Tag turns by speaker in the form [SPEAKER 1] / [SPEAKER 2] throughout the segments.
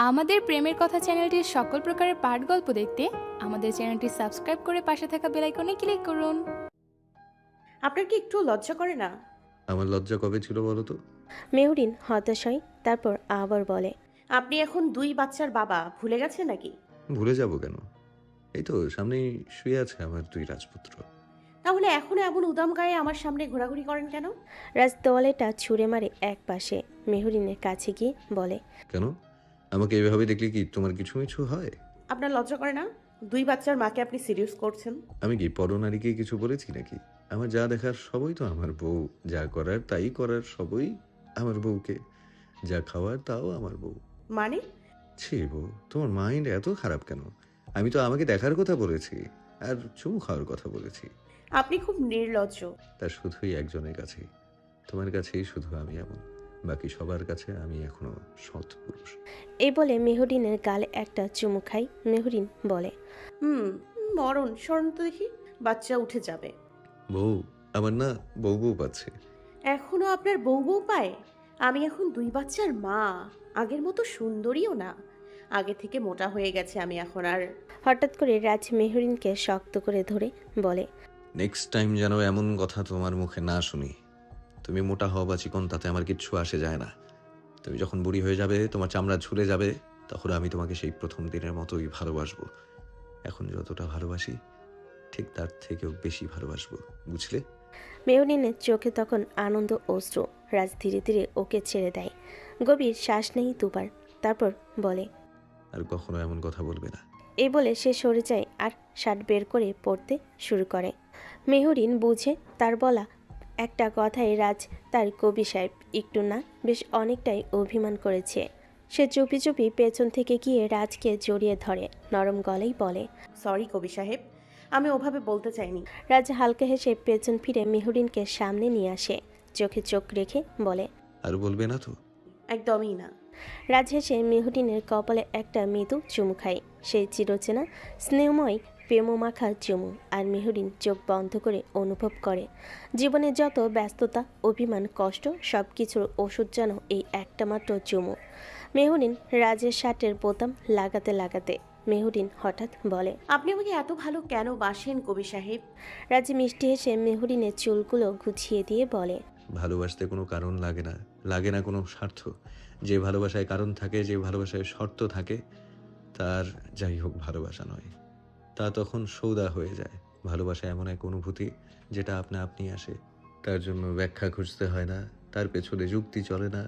[SPEAKER 1] আমাদের প্রেমের কথা চ্যানেলটির সকল প্রকারের পাঠ গল্প দেখতে আমাদের চ্যানেলটি সাবস্ক্রাইব করে পাশে থাকা বেল আইকনে ক্লিক করুন।
[SPEAKER 2] আপনার কি একটু লজ্জা করে না?
[SPEAKER 3] আমার লজ্জা কবে ছিল বলো তো?
[SPEAKER 4] মেহরিন হতাশ হয়, তারপর আবার বলে,
[SPEAKER 2] আপনি এখন 2 বাচ্চার বাবা, ভুলে গেছেন নাকি?
[SPEAKER 3] ভুলে যাব কেন? এই তো সামনেই শুয়ে আছে আমার দুই রাজপুত্র।
[SPEAKER 2] তাহলে এখনো এমন উদাম গায়ে আমার সামনে ঘোরাঘুরি করেন কেন?
[SPEAKER 4] রাজ তোয়ালেটা ছুঁড়ে মারে এক পাশে। মেহরিনের কাছে গিয়ে বলে,
[SPEAKER 3] কেন? আমাকে এভাবে দেখলে কি তোমার কিছু মিছু হয়?
[SPEAKER 2] আপনার লজ্জা করে না? 2 বাচ্চার মাকে আপনি সিরিয়াস করছেন?
[SPEAKER 3] আমি কি পরনারীকে কিছু বলেছি নাকি? আমার যা দেখার সবই তো আমার বউ, যা করার তাই করার সবই আমার বউকে, যা খাওয়ার তাও আমার বউ।
[SPEAKER 2] মানে?
[SPEAKER 3] ছি বউ, তোমার মাইন্ড এত খারাপ কেন? আমি তো আমাকে দেখার কথা বলেছি, আর চুমু খাওয়ার কথা বলেছি।
[SPEAKER 2] আপনি খুব নির্লজ্জ।
[SPEAKER 3] তা শুধুই একজনের কাছেই, তোমার কাছেই শুধু আমি এমন, বাকি সবার কাছে আমি এখনো সৎ পুরুষ।
[SPEAKER 4] এই বলে মেহরিনের গালে একটা চুমু খাই। মেহরিন বলে,
[SPEAKER 2] মরণ, সরণ তো দেখি, বাচ্চা উঠে যাবে।
[SPEAKER 3] বউ, আমার না বউ বউ পাচ্ছে।
[SPEAKER 2] এখনো আপনার বউ বউ পায়? আমি এখন 2 বাচ্চার মা, আগের মতো সুন্দরীও না। আগে থেকে মোটা হয়ে গেছে আমি এখন আর।
[SPEAKER 4] হঠাৎ করে রাজ মেহরিনকে শক্ত করে ধরে বলে,
[SPEAKER 3] নেক্সট টাইম যেন এমন কথা তোমার মুখে না শুনি। তুমি মোটা হও বা চিকন তাতে আমার কিচ্ছু আসে যায় না। তুমি যখন বুড়ি হয়ে যাবে, তোমার চামড়া ঝুলে যাবে, তখন আমি তোমাকে সেই প্রথম দিনের মতোই ভালোবাসবো। এখন যতটা ভালোবাসি ঠিক তার থেকেও বেশি ভালোবাসবো, বুঝলে?
[SPEAKER 4] মেহরিনের চোখে তখন আনন্দ অশ্রু। রাজ ধীরে ধীরে ওকে ছেড়ে দেয়। গভীর শ্বাস নেই দুবার, তারপর বলে,
[SPEAKER 3] আর কখনো এমন কথা বলবে না।
[SPEAKER 4] এই বলে সে সরে যায় আর শার্ট বের করে পড়তে শুরু করে। মেহরিন বুঝে তার বলা একটা কথায় রাজ তার কবি সাহেব একটু না বেশ অনেকটাই অভিমান করেছে। সে চুপি চুপি পেছন থেকে গিয়ে রাজকে জড়িয়ে ধরে, নরম গলায় বলে,
[SPEAKER 2] সরি কবি সাহেব, আমি ওভাবে বলতে চাইনি।
[SPEAKER 4] রাজ হালকা হেসে পেছন ফিরে মেহরিনকে সামনে নিয়ে আসে, চোখে চোখ রেখে বলে,
[SPEAKER 3] আর বলবে না তো?
[SPEAKER 2] একদমই না।
[SPEAKER 4] রাজ হেসে মেহরিনের কপালে একটা মৃদু চুমু খায়। সেই চিরচেনা স্নেহময় প্রেমমাখা চুমু। আর মেহরিন চোখ বন্ধ করে অনুভব করে জীবনের যত ব্যস্ততা, অভিমান, কষ্ট সব কিছুর ওষুধ যেন এই একটা মাত্র চুমু। মেহরিন রাজের শার্টের বোতাম লাগাতে লাগাতে মেহরিন হঠাৎ বলে,
[SPEAKER 2] আপনি আমাকে এত ভালো কেন বাসেন কবি সাহেব?
[SPEAKER 4] রাজ মিষ্টি হেসে মেহরিনের চুলগুলো গুছিয়ে দিয়ে বলে,
[SPEAKER 3] ভালোবাসতে কোনো কারণ লাগে না, লাগে না কোনো স্বার্থ। যে ভালোবাসায় কারণ থাকে, যে ভালোবাসায় শর্ত থাকে, তার যাই হোক ভালোবাসা নয়, তা তখন সৌদা হয়ে যায়। ভালোবাসা এমন এক অনুভূতি যেটা আপনা আপনি আসে, তার জন্য ব্যাখ্যা খুঁজতে হয় না, তার পেছনে যুক্তি চলে না।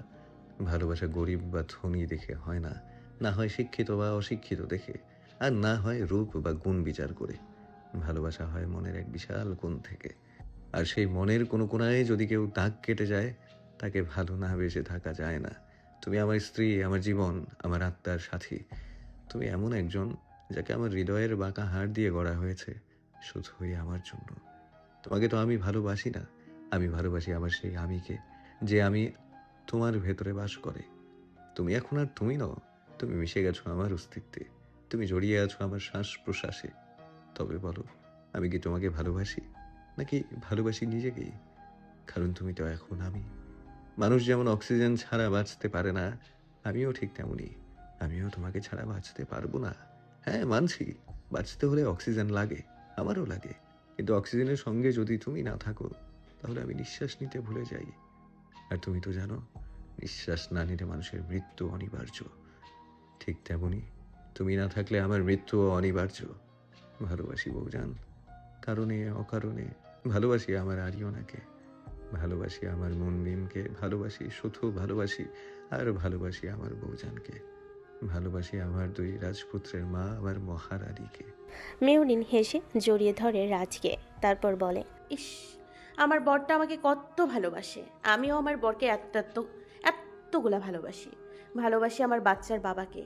[SPEAKER 3] ভালোবাসা গরিব বা ধনী দেখে হয় না, না হয় শিক্ষিত বা অশিক্ষিত দেখে, আর না হয় রূপ বা গুণ বিচার করে। ভালোবাসা হয় মনের এক বিশাল কোণ থেকে। আর সেই মনের কোনো কোণায় যদি কেউ দাগ কেটে যায়, তাকে ভালো না বেসে থাকা যায় না। তুমি আমার স্ত্রী, আমার জীবন, আমার আত্মার সাথী। তুমি এমন একজন যাকে আমার হৃদয়ের বাঁকা হাড় দিয়ে গড়া হয়েছে, শুধুই আমার জন্য। তোমাকে তো আমি ভালোবাসি না, আমি ভালোবাসি আমার সেই আমিকে, যে আমি তোমার ভেতরে বাস করে। তুমি এখন আর তুমি নও, তুমি মিশে গেছো আমার অস্তিত্বে, তুমি জড়িয়ে আছো আমার শ্বাস প্রশ্বাসে। তবে বলো, আমি কি তোমাকে ভালোবাসি, নাকি ভালোবাসি নিজেকেই? কারণ তুমি তো এখন আমি। মানুষ যেমন অক্সিজেন ছাড়া বাঁচতে পারে না, আমিও ঠিক তেমনই। আমিও তোমাকে ছাড়া বাঁচতে পারবো না। হ্যাঁ মানছি, বাঁচতে হলে অক্সিজেন লাগে, আমারও লাগে। কিন্তু অক্সিজেনের সঙ্গে যদি তুমি না থাকো, তাহলে আমি নিঃশ্বাস নিতে ভুলে যাই। আর তুমি তো জানো, নিঃশ্বাস না নিলে মানুষের মৃত্যু অনিবার্য। ঠিক তেমনই তুমি না থাকলে আমার মৃত্যুও অনিবার্য। ভালোবাসি বউজান, কারণে অকারণে। ভালোবাসি আমার আরিয়নাকে, ভালোবাসি আমার মনবিমকে, ভালোবাসি শুধু ভালোবাসি, আর ভালোবাসি আমার বউজানকে, ভালোবাসি আমার দুই রাজপুত্রের মা, আমার মহারানীকে।
[SPEAKER 4] মেহরিন হেসে জড়িয়ে ধরে রাজকে, তারপর বলে,
[SPEAKER 2] ইস, আমার বরটা আমাকে কত ভালোবাসে। আমিও আমার বরকে এতগুলা ভালোবাসি। ভালোবাসি আমার বাচ্চার বাবাকে,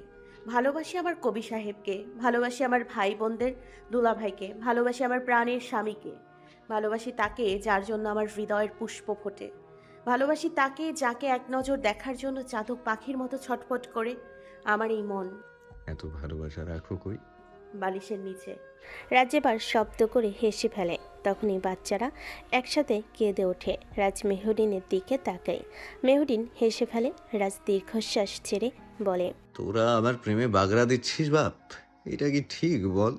[SPEAKER 2] ভালোবাসি আমার কবি সাহেবকে, ভালোবাসি আমার ভাই বোনদের দুলাভাইকে, ভালোবাসি আমার প্রাণের স্বামীকে, ভালোবাসি তাকে যার জন্য আমার হৃদয়ের পুষ্প ফোটে, ভালোবাসি তাকে যাকে এক নজর দেখার জন্য চাতক পাখির মতো ছটফট করে আমার এই মন
[SPEAKER 3] এত ভালোবাসা রাখো কই?
[SPEAKER 2] বালিশের নিচে।
[SPEAKER 4] রাজ এবার শব্দ করে হেসে ফেলে। তখনই বাচ্চারা একসাথে কেঁদে ওঠে। রাজ মেহরিনের দিকে তাকায়। মেহরিন হেসে ফেলে। রাজ দীর্ঘশ্বাস ছেড়ে বলে,
[SPEAKER 3] তোরা আমার প্রেমে বাগড়া দিচ্ছিস বাপ? এটা কি ঠিক বল?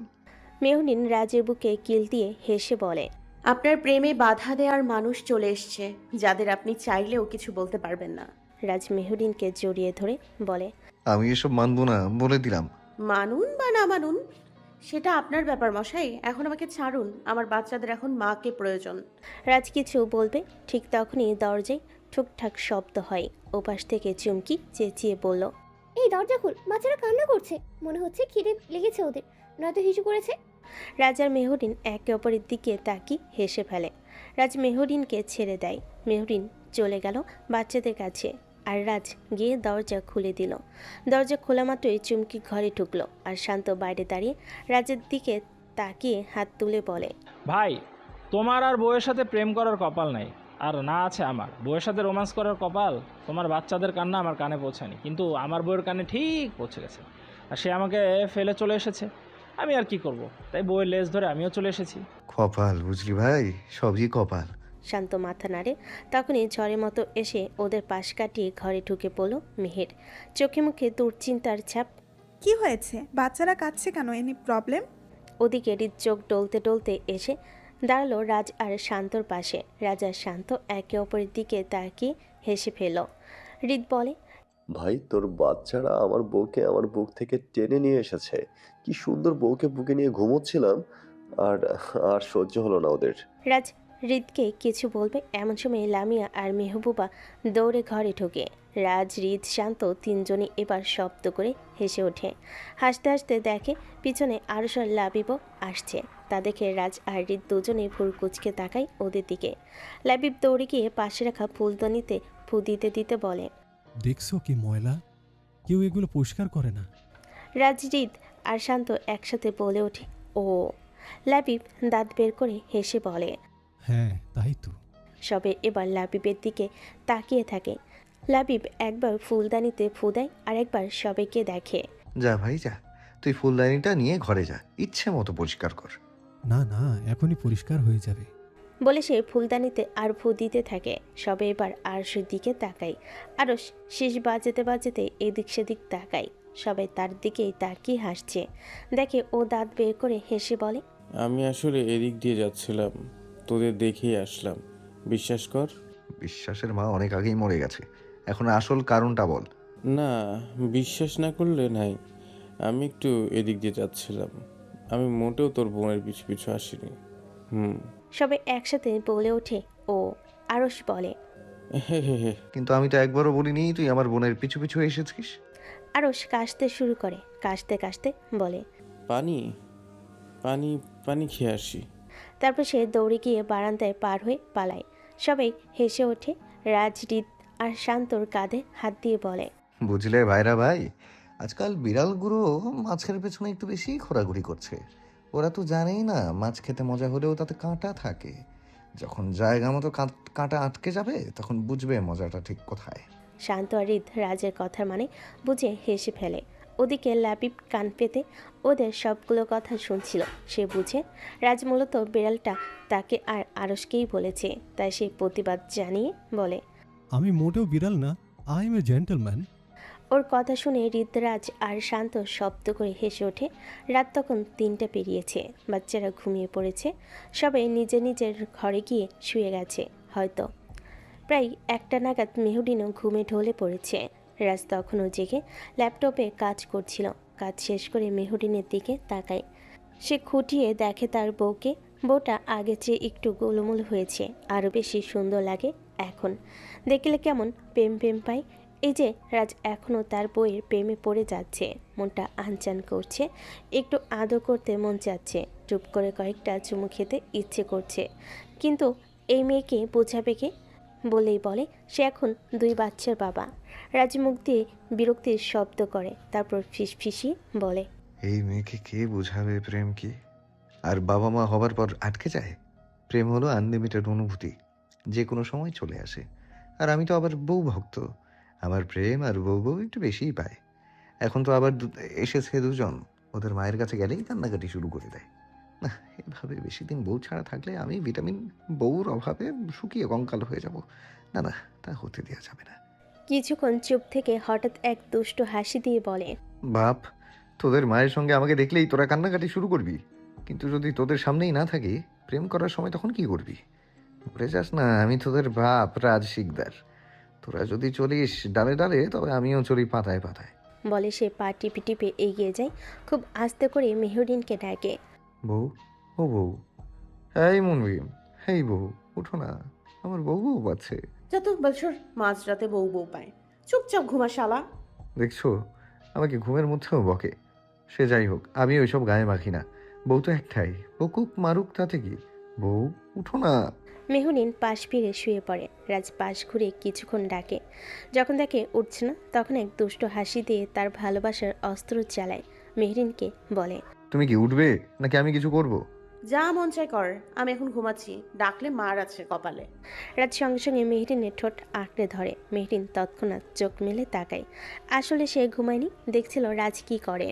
[SPEAKER 4] মেহরিন রাজের বুকে কিল দিয়ে হেসে বলে,
[SPEAKER 2] আপনার প্রেমে বাধা দেওয়ার মানুষ চলে এসছে, যাদের আপনি চাইলেও কিছু বলতে পারবেন না।
[SPEAKER 4] রাজ মেহরিনকে জড়িয়ে ধরে বলে,
[SPEAKER 3] আমি এসব মানবো না, বলে দিলাম।
[SPEAKER 2] মানুন বা না মানুন সেটা আপনার ব্যাপার মশাই, এখন আমাকে ছাড়ুন, আমার বাচ্চাদের এখন মাকে প্রয়োজন।
[SPEAKER 4] রাজ কিছু বলবে ঠিক তখনই দরজায় ঠুকঠাক শব্দ হয়। ওপাশ থেকে চুমকি চেঁচিয়ে বলল,
[SPEAKER 5] এই দরজা খুল, বাচ্চারা কান্না করছে, মনে হচ্ছে খিদে লেগেছে ওদের, নয়তো হিসু করেছে।
[SPEAKER 4] রাজ আর মেহরিন একে অপরের দিকে তাকিয়ে হেসে ফেলে। রাজ মেহরিনকে ছেড়ে দেয়। মেহরিন চলে গেল বাচ্চাদের কাছে, আর রাজ গিয়ে দরজা খুলে দিল। দরজা খোলা মাত্রই চুমকি ঘরে ঢুকলো, আর শান্ত বাইরে দাঁড়িয়ে রাজের দিকে তাকিয়ে হাত তুলে বলে,
[SPEAKER 6] ভাই, তোমার আর বউয়ের সাথে প্রেম করার কপাল নাই, আর না আছে আমার বউয়ের সাথে রোম্যান্স করার কপাল। তোমার বাচ্চাদের কান্না আমার কানে পৌঁছায়নি, কিন্তু আমার বউয়ের কানে ঠিক পৌঁছে গেছে, আর সে আমাকে ফেলে চলে এসেছে। আমি আর কি করব, তাই বউয়ের লেজ ধরে আমিও চলে এসেছি।
[SPEAKER 3] কপাল বুঝলি ভাই, সবই কপাল।
[SPEAKER 4] শান্ত মাথা নাড়ে। তখনই ঝড়ের মতো এসে ওদের পাশ কাটিয়ে ঘরে ঢুকে পড়ল মেহের। চোখে মুখে দুশ্চিন্তার ছাপ।
[SPEAKER 7] কি হয়েছে? বাচ্চারা কাঁদছে কেন? Any problem?
[SPEAKER 4] ওদিকে হৃদ চোখ ডলতে ডলতে এসে দাঁড়ালো রাজ আর শান্তর পাশে। রাজ আর শান্ত একে অপরের দিকে তাকিয়ে হেসে ফেল। হৃদ বলে,
[SPEAKER 8] ভাই, তোর বাচ্চারা আমার বউকে আমার বুক থেকে টেনে নিয়ে এসেছে। কি সুন্দর বউকে বুকে নিয়ে ঘুমোচ্ছিলাম, আর আর সহ্য হলো না ওদের।
[SPEAKER 4] রাজ হৃদকে কিছু বলবে এমন সময় লামিয়া আর মেহবুবা দৌড়ে ঘরে ঢোকে। রাজ, হৃদ, শান্ত তিনজনই এবার শব্দ করে হেসে ওঠে। হাসতে হাসতে দেখে পিছনে আরশার লাবিবও আসছে। তা দেখে রাজ আর হৃদ দুজনেই ভুর কুচকে তাকায় ওদের দিকে। লাবিব দৌড়ে গিয়ে পাশে রাখা ফুলদানিতে ফু দিতে দিতে বলে,
[SPEAKER 9] দেখছো কি ময়লা? কেউ এগুলো পরিষ্কার করে না।
[SPEAKER 4] রাজ, হৃদ আর শান্ত একসাথে বলে ওঠে, ও। লাবিব দাঁত বের করে হেসে বলে,
[SPEAKER 9] হ্যাঁ তাই তো।
[SPEAKER 4] সবে এবার লাবিবের দিকে তাকিয়ে থাকে। লাবিব একবার ফুলদানিতে ফু দেয়, আর একবার সবাইকে দেখে।
[SPEAKER 3] যা ভাই যা, তুই ফুলদানিটা নিয়ে ঘরে যা, ইচ্ছে মতো পরিষ্কার কর।
[SPEAKER 9] না না, এখনই পরিষ্কার হয়ে যাবে।
[SPEAKER 4] বলে সে ফুলদানিতে আর ফু দিতে থাকে। সবে এবার আরশের দিকে তাকায়। আরশ শীষ বাজাতে বাজাতে এদিক সেদিক তাকায়। সবাই তার দিকেই তাকিয়ে হাসছে। দেখে ও দাঁত বের করে হেসে বলে,
[SPEAKER 10] আমি আসলে এদিক দিয়ে যাচ্ছিলাম, তোদের দেখেই আসলাম, বিশ্বাস কর।
[SPEAKER 3] বিশ্বাসের মা অনেক আগেই মরে গেছে, এখন আসল কারণটা বল।
[SPEAKER 10] না, বিশ্বাস না করলে নাই, আমি একটু এদিক দিয়ে যাচ্ছিলাম, আমি মোটেও তোর বোনের পিছু পিছু আসিনি।
[SPEAKER 4] সবাই একসাথে বলে ওঠে, ও। আরশ বলে,
[SPEAKER 10] হে হে হে।
[SPEAKER 3] কিন্তু আমি তো একবারও বলিনি তুই আমার বোনের পিছু পিছু এসেছিস।
[SPEAKER 4] আরশ কাশতে শুরু করে। কাশতে কাশতে বলে,
[SPEAKER 10] পানি পানি পানি খেয়ে আসি।
[SPEAKER 4] তারপর সে দৌড়ে গিয়ে বারান্দায় পার হয়ে পালায়। সবাই হেসে ওঠে। রাজ, হৃদ আর শান্তর কাঁধে হাত দিয়ে বলে,
[SPEAKER 3] বুঝলে ভাইরা ভাই, আজকাল বিড়ালগুলো মাছের পেছনে একটু বেশি ঘোরাঘুরি করছে। ওরা তো জানেই না মাছ খেতে মজা হলেও তাতে কাঁটা থাকে। যখন জায়গা মতো কাঁটা আটকে যাবে তখন বুঝবে মজাটা ঠিক কোথায়।
[SPEAKER 4] শান্ত আর হৃদ রাজের কথার মানে বুঝে হেসে ফেলে। ওদিকে লাবিব কান পেতে ওদের সবগুলো কথা শুনছিল। সে বুঝে রাজ মূলত বিড়ালটা তাকে আর আরশকেই বলেছে, তাই সে প্রতিবাদ জানিয়ে বলে,
[SPEAKER 9] আমি মোটেও বিড়াল না, আই এম এ জেন্টলম্যান।
[SPEAKER 4] ওর কথা শুনে হৃদরাজ আর শান্ত শব্দ করে হেসে ওঠে। রাত তখন 3টা পেরিয়েছে। বাচ্চারা ঘুমিয়ে পড়েছে। সবাই নিজের নিজের ঘরে গিয়ে শুয়ে গেছে হয়তো। প্রায় 1টা নাগাদ মেহরিনও ঘুমে ঢলে পড়েছে। রাজ তখনও জেগে ল্যাপটপে কাজ করছিল। কাজ শেষ করে মেহরিনের দিকে তাকায়। সে খুঁটিয়ে দেখে তার বউকে। বউটা আগের চেয়ে একটু গোলমোল হয়েছে, আরও বেশি সুন্দর লাগে এখন। দেখলে কেমন প্রেম প্রেম পায়। এই যে রাজ এখনও তার বউয়ের প্রেমে পড়ে যাচ্ছে। মনটা আনচান করছে, একটু আদর করতে মন চাচ্ছে, চুপ করে কয়েকটা চুমু খেতে ইচ্ছে করছে। কিন্তু এই মেয়েকে বোঝাবে কে? বলেই বলে সে এখন 2 বাচ্চার বাবা। রাজ মুখ দিয়ে বিরক্তির শব্দ করে, তারপর ফিসফিসিয়ে বলে,
[SPEAKER 3] এই মেয়েকে কে বোঝাবে প্রেম কি? আর বাবা মা হবার পর আটকে যায়? প্রেম হলো আনলিমিটেড অনুভূতি, যে কোনো সময় চলে আসে। আর আমি তো আবার বউ ভক্ত, আমার প্রেম আর বউ একটু বেশিই পায়। এখন তো আবার এসেছে 2জন, ওদের মায়ের কাছে গেলেই কান্নাকাটি শুরু করে দেয়। না, এভাবে বেশি দিন বউ ছাড়া থাকলে আমি ভিটামিন বউর অভাবে শুকিয়ে কঙ্কাল হয়ে যাব। না না, তা হতে দেওয়া যাবে না।
[SPEAKER 4] কিছুক্ষণ চুপ থেকে হঠাৎ এক দুষ্টু হাসি দিয়ে বলে,
[SPEAKER 3] বাপ, তোদের মায়ের সঙ্গে আমাকে দেখলেই তোরা কান্নাকাটি শুরু করবি, কিন্তু যদি তোদের সামনেই না থাকি প্রেম করার সময় তখন কি করবি? ভুলে যাস না আমি তোদের বাপ রাজ শিকদার। তোরা যদি চলিস ডালে ডালে তবে আমিও চলি পাতায় পাতায়।
[SPEAKER 4] বলে সে পা টিপে টিপে এগিয়ে যায়। খুব আস্তে করে মেহরিনকে ডাকে।
[SPEAKER 3] বউ, ও বউ, এই মনবিম, এই বউ, উঠো না, আমার বউ বউ পাচ্ছে।
[SPEAKER 2] যত বছর মাঝরাতে বউ বউ পায়, চুপচাপ ঘুমা শালা।
[SPEAKER 3] দেখছো আমাকে ঘুমের মধ্যেও বকে। সে যাই হোক, আমি ওইসব গায়ে মাখি না। বউ তো একটাই, বকুক মারুক তাতে কি। বউ, উঠো না।
[SPEAKER 4] মেহরিন পাশ ফিরে শুয়ে পড়ে। রাজ পাশ ঘুরে কিছুক্ষণ ডাকে। যখন দেখে উঠছে না তখন এক দুষ্ট হাসি দিয়ে তার ভালোবাসার অস্ত্র চালায়। মেহরিনকে বলে,
[SPEAKER 3] তুমি কি উঠবে নাকি আমি কিছু করব?
[SPEAKER 2] যা মন চাই কর, আমি এখন ঘুমাচ্ছি, ডাকলে মার আছে কপালে।
[SPEAKER 4] রাজ সঙ্গে সঙ্গে মেহরিনের ঠোঁট আঁকড়ে ধরে। মেহরিন তৎক্ষণাৎ চোখ মেলে তাকায়। আসলে সে ঘুমায়নি, দেখছিল রাজ কি করে।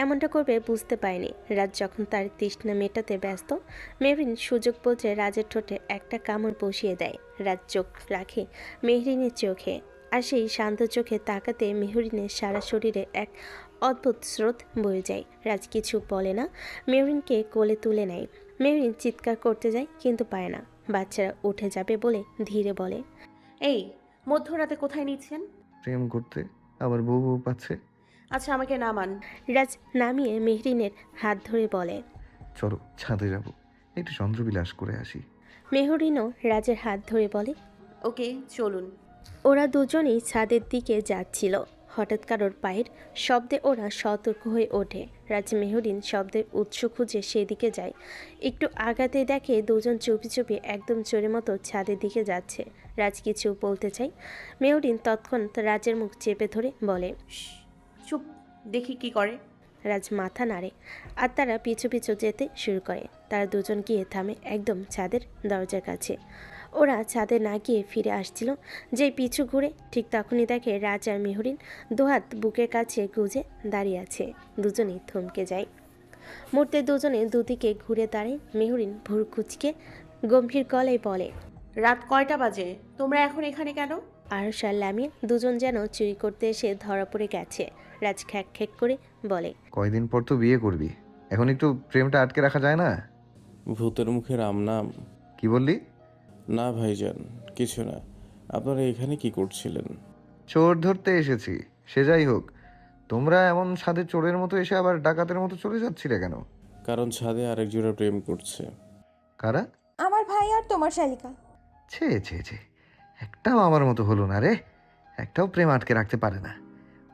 [SPEAKER 4] এমনটা করবে বুঝতে পারেনি। রাজ যখন তার তৃষ্ণা মেটাতে ব্যস্ত, মেহরিন সুযোগ বুঝে রাজের ঠোঁটে একটা কামড় বসিয়ে দেয়। রাজ চোখ রাখে মেহরিনের চোখে, আর সেই শান্ত চোখে তাকাতে মেহরিনের সারা শরীরে এক অদ্ভুত স্রোত বয়ে যায়। রাজ কিছু বলে না, মেহরিনকে কোলে তুলে নেয়। মেহরিন চিৎকার করতে যায় কিন্তু পায় না। বাচ্চারা উঠে যাবে বলে ধীরে বলে,
[SPEAKER 2] এই মধ্যরাতে কোথায় নিচ্ছেন?
[SPEAKER 3] প্রেম করতে আমার বউ বউ পাচ্ছে।
[SPEAKER 2] আচ্ছা আমাকে নামান।
[SPEAKER 4] রাজ নামিয়ে মেহরিনের হাত ধরে বলে,
[SPEAKER 3] চলো ছাদে যাব, একটু চন্দ্রবিলাস করে আসি।
[SPEAKER 4] মেহরিনও রাজের হাত ধরে বলে,
[SPEAKER 2] ওকে চলুন।
[SPEAKER 4] ওরা দুজনেই ছাদের দিকে যাচ্ছিল। হঠাৎ কারোর পায়ের শব্দে ওরা সতর্ক হয়ে ওঠে। রাজ মেহরিন শব্দের উৎস খুঁজে সেদিকে যায়। একটু আগাতে দেখে দুজন চুপি চুপি একদম চোরের মতো ছাদের দিকে যাচ্ছে। রাজ কিছু বলতে চাই, মেহরিন তৎক্ষণাৎ রাজের মুখ চেপে ধরে বলে,
[SPEAKER 2] চুপ, দেখি কি করে।
[SPEAKER 4] রাজ মাথা নাড়ে আর তারা পিছু পিছু যেতে শুরু করে। তারা দুজন গিয়ে থামে একদম ছাদের দরজার কাছে। ওরা ছাদে না গিয়ে ফিরে আসছিল, যেই পিছু ঘুরে ঠিক তখনই দেখে রাজ আর মেহরিন দুহাত বুকের কাছে গুজে দাঁড়িয়ে আছে। দুজনেই থমকে যায়। মুহূর্তে দুজনে দুদিকে ঘুরে দাঁড়ায়। মেহরিন ভুর কুচকে গম্ভীর গলায় বলে,
[SPEAKER 2] রাত কয়টা বাজে? তোমরা এখন এখানে কেন?
[SPEAKER 4] আরশ আর লামিয়া দুজন যেন চুরি করতে এসে ধরা পড়ে গেছে। রাজ খ্যাক খ্যাক করে বলে,
[SPEAKER 3] কয়দিন পর তো বিয়ে করবি, এখন একটু প্রেমটা আটকে রাখা যায় না?
[SPEAKER 10] ভূতের মুখে রাম নাম।
[SPEAKER 3] কি বললি?
[SPEAKER 10] না ভাইজান, কিছু না। আপনারা এখানে কি করছিলেন?
[SPEAKER 3] চোর ধরতে এসেছি। সে যাই হোক, তোমরা এমন ছাদে চোরের মতো এসে আবার ডাকাতের মতো চলে যাচ্ছিলে কেন?
[SPEAKER 10] কারণ ছাদে আরেক জোড়া প্রেম করছে।
[SPEAKER 3] কারা?
[SPEAKER 11] আমার ভাই আর তোমার শালিকা।
[SPEAKER 3] ছে ছে ছে, একটাও আমার মতো হলো না রে। একটাও প্রেম আটকে রাখতে পারে না।